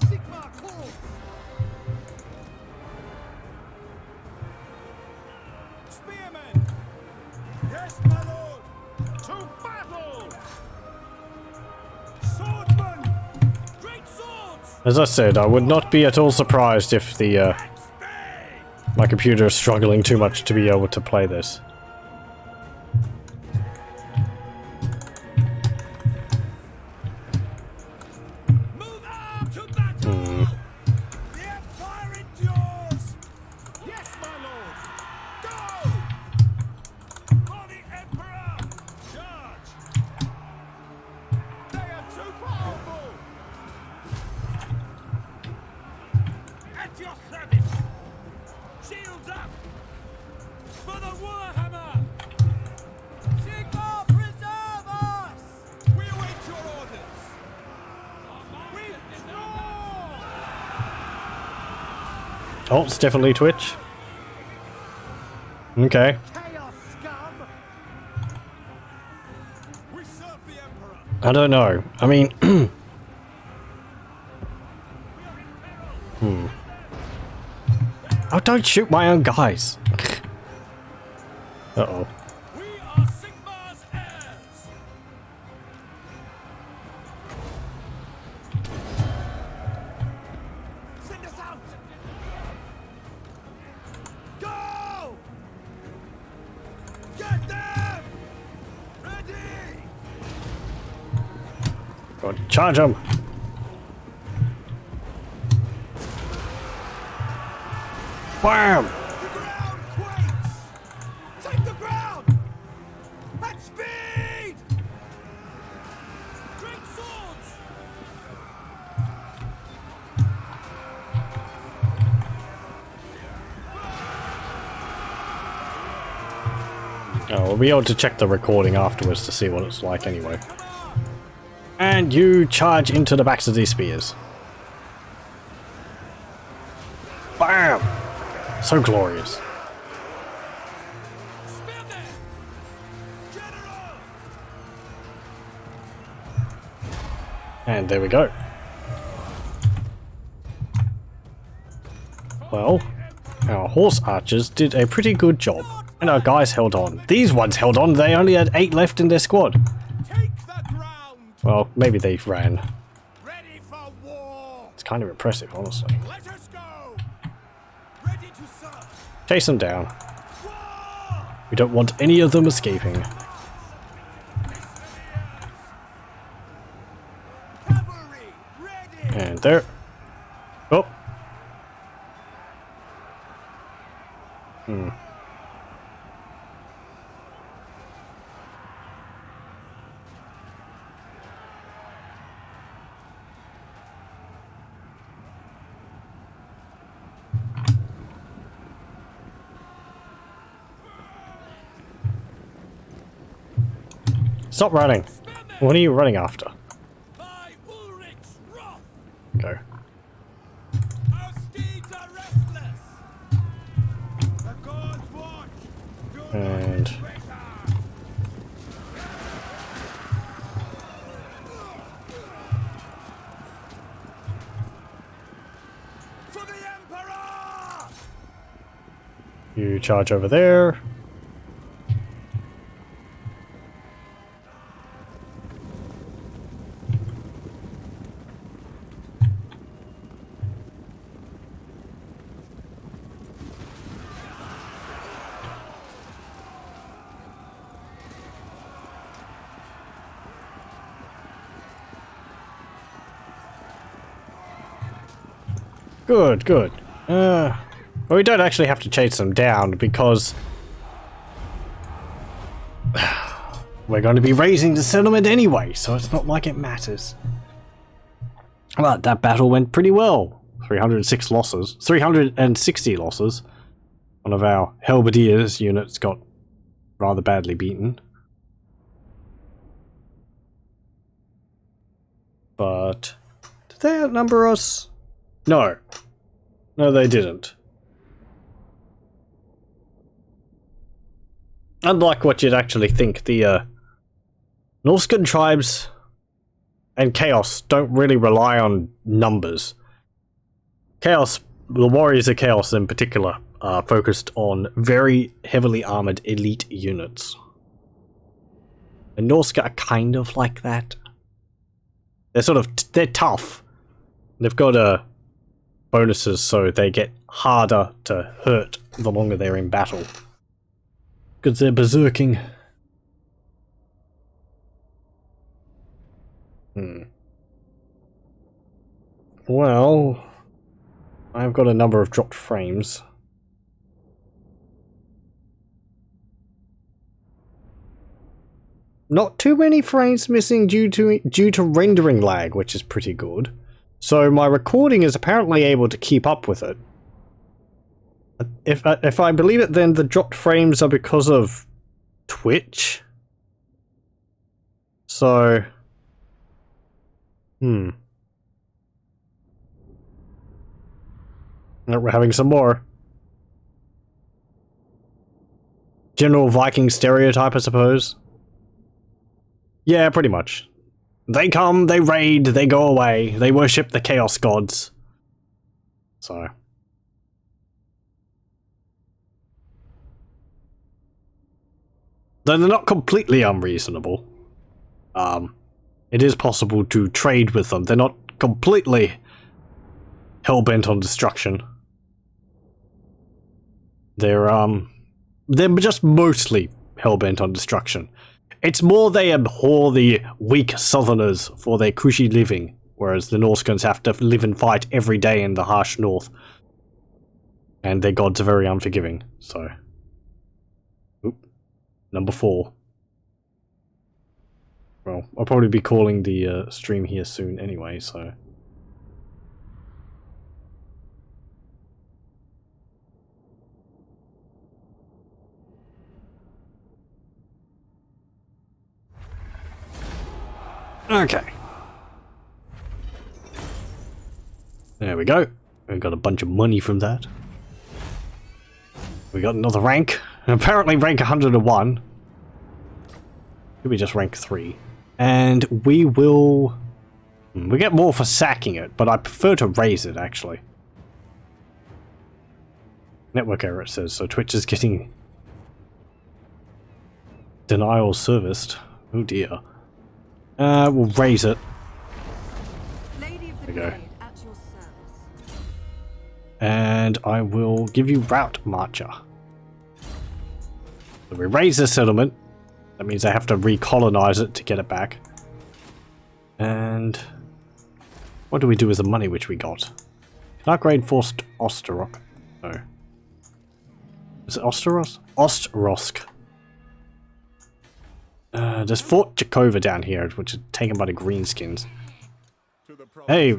Sigma calls. Spearmen. Yes, my lord. To battle. Swordsman. As I said, I would not be at all surprised if the my computer is struggling too much to be able to play this. Move out to battle! The Empire endures! Yes, my lord! Go! For the Emperor! Charge! They are too powerful! At your service! Shields up! For the Warhammer! Sigmar, preserve us! We await your orders! Withdraw! Oh, it's definitely Twitch. Okay. Chaos scum! We serve the Emperor! I don't know. I mean, Oh, don't shoot my own guys. Uh-oh. We are Sigmar's heirs! Send us out! Go! Get them! Ready! Go on, charge them. Wham! The ground quakes! Take the ground! At speed! Great swords! Oh, we'll be able to check the recording afterwards to see what it's like anyway. And you charge into the backs of these spears. Bam! So glorious. Spear them! General! And there we go. Well, our horse archers did a pretty good job, and our guys held on. These ones held on, they only had 8 left in their squad. Take the ground! Well, maybe they ran. Ready for war! It's kind of impressive, honestly. Let us go! Ready to serve! Chase them down. War! We don't want any of them escaping. Cavalry! Ready! And there. Oh. Stop running. What are you running after? By Ulrich's wrath! Go. Our steeds are restless! The gods watch! Do not And better! For the Emperor! you charge over there. Good, good. Well, we don't actually have to chase them down because we're going to be raising the settlement anyway, so it's not like it matters. Well, that battle went pretty well. 306 losses. 360 losses. One of our Halberdiers units got rather badly beaten. But did they outnumber us? No. No, they didn't. Unlike what you'd actually think, the Norscan tribes and Chaos don't really rely on numbers. Chaos, the warriors of Chaos in particular, are focused on very heavily armored elite units. And Norsca are kind of like that. They're sort of, they're tough, They've got bonuses so they get harder to hurt the longer they're in battle. Because they're berserking. Well, I've got a number of dropped frames. Not too many frames missing due to rendering lag, which is pretty good. So my recording is apparently able to keep up with it. If I believe it, then the dropped frames are because of Twitch. So, we're having some more. General Viking stereotype, I suppose. Yeah, pretty much. They come, they raid, they go away, they worship the chaos gods. So. Though they're not completely unreasonable. It is possible to trade with them. They're not completely hell-bent on destruction. They're just mostly hell-bent on destruction. It's more they abhor the weak southerners for their cushy living, whereas the Norskans have to live and fight every day in the harsh north. And their gods are very unforgiving, so... Oop. Number 4. Well, I'll probably be calling the stream here soon anyway, so... Okay. There we go. We got a bunch of money from that. We got another rank. Apparently rank 101. Could be just rank 3. And we will... We get more for sacking it, but I prefer to raise it, actually. Network error, it says, so Twitch is getting... denial serviced. Oh dear. We'll raise it. Lady of the There we go. Blade at your service. And I will give you Route Marcher. So we raise the settlement. That means I have to recolonize it to get it back. And what do we do with the money which we got? Can I upgrade Forced Osterok? No. Is it Osteros? Ostrosk. There's Fort Jakova down here, which is taken by the Greenskins. Hey,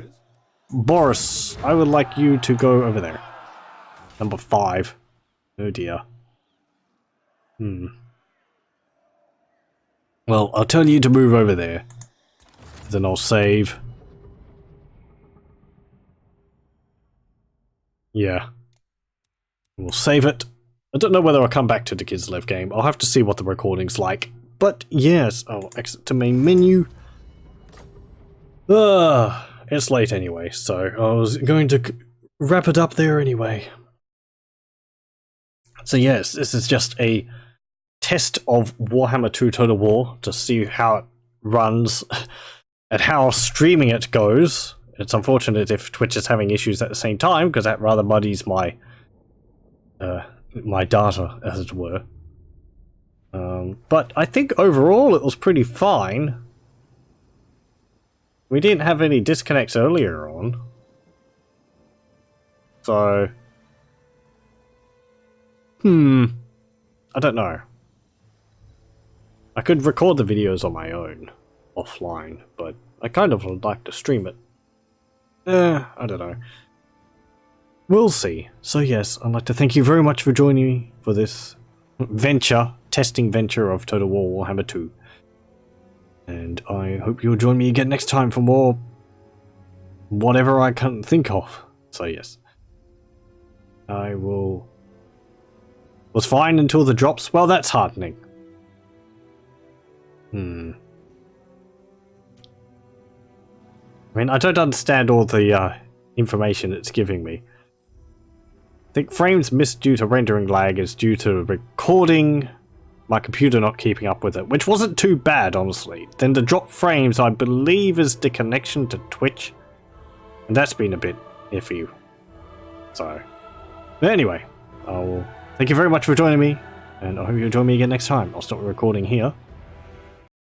Boris, I would like you to go over there. Number 5. Oh dear. Well, I'll tell you to move over there. Then I'll save. Yeah. We'll save it. I don't know whether I'll come back to the Kislev game. I'll have to see what the recording's like. But yes, I'll exit to main menu. It's late anyway, so I was going to wrap it up there anyway. So yes, this is just a test of Warhammer 2 Total War to see how it runs and how streaming it goes. It's unfortunate if Twitch is having issues at the same time, because that rather muddies my my data, as it were. But I think overall it was pretty fine. We didn't have any disconnects earlier on. So... I don't know. I could record the videos on my own, offline, but I kind of would like to stream it. I don't know. We'll see. So yes, I'd like to thank you very much for joining me for this testing venture of Total War Warhammer 2. And I hope you'll join me again next time for more whatever I can think of. So yes. I will... Was fine until the drops? Well, that's heartening. I mean, I don't understand all the information it's giving me. I think frames missed due to rendering lag is due to recording, my computer not keeping up with it, which wasn't too bad, honestly. Then the drop frames, I believe, is the connection to Twitch. And that's been a bit iffy. So, but anyway, thank you very much for joining me, and I hope you'll join me again next time. I'll stop recording here.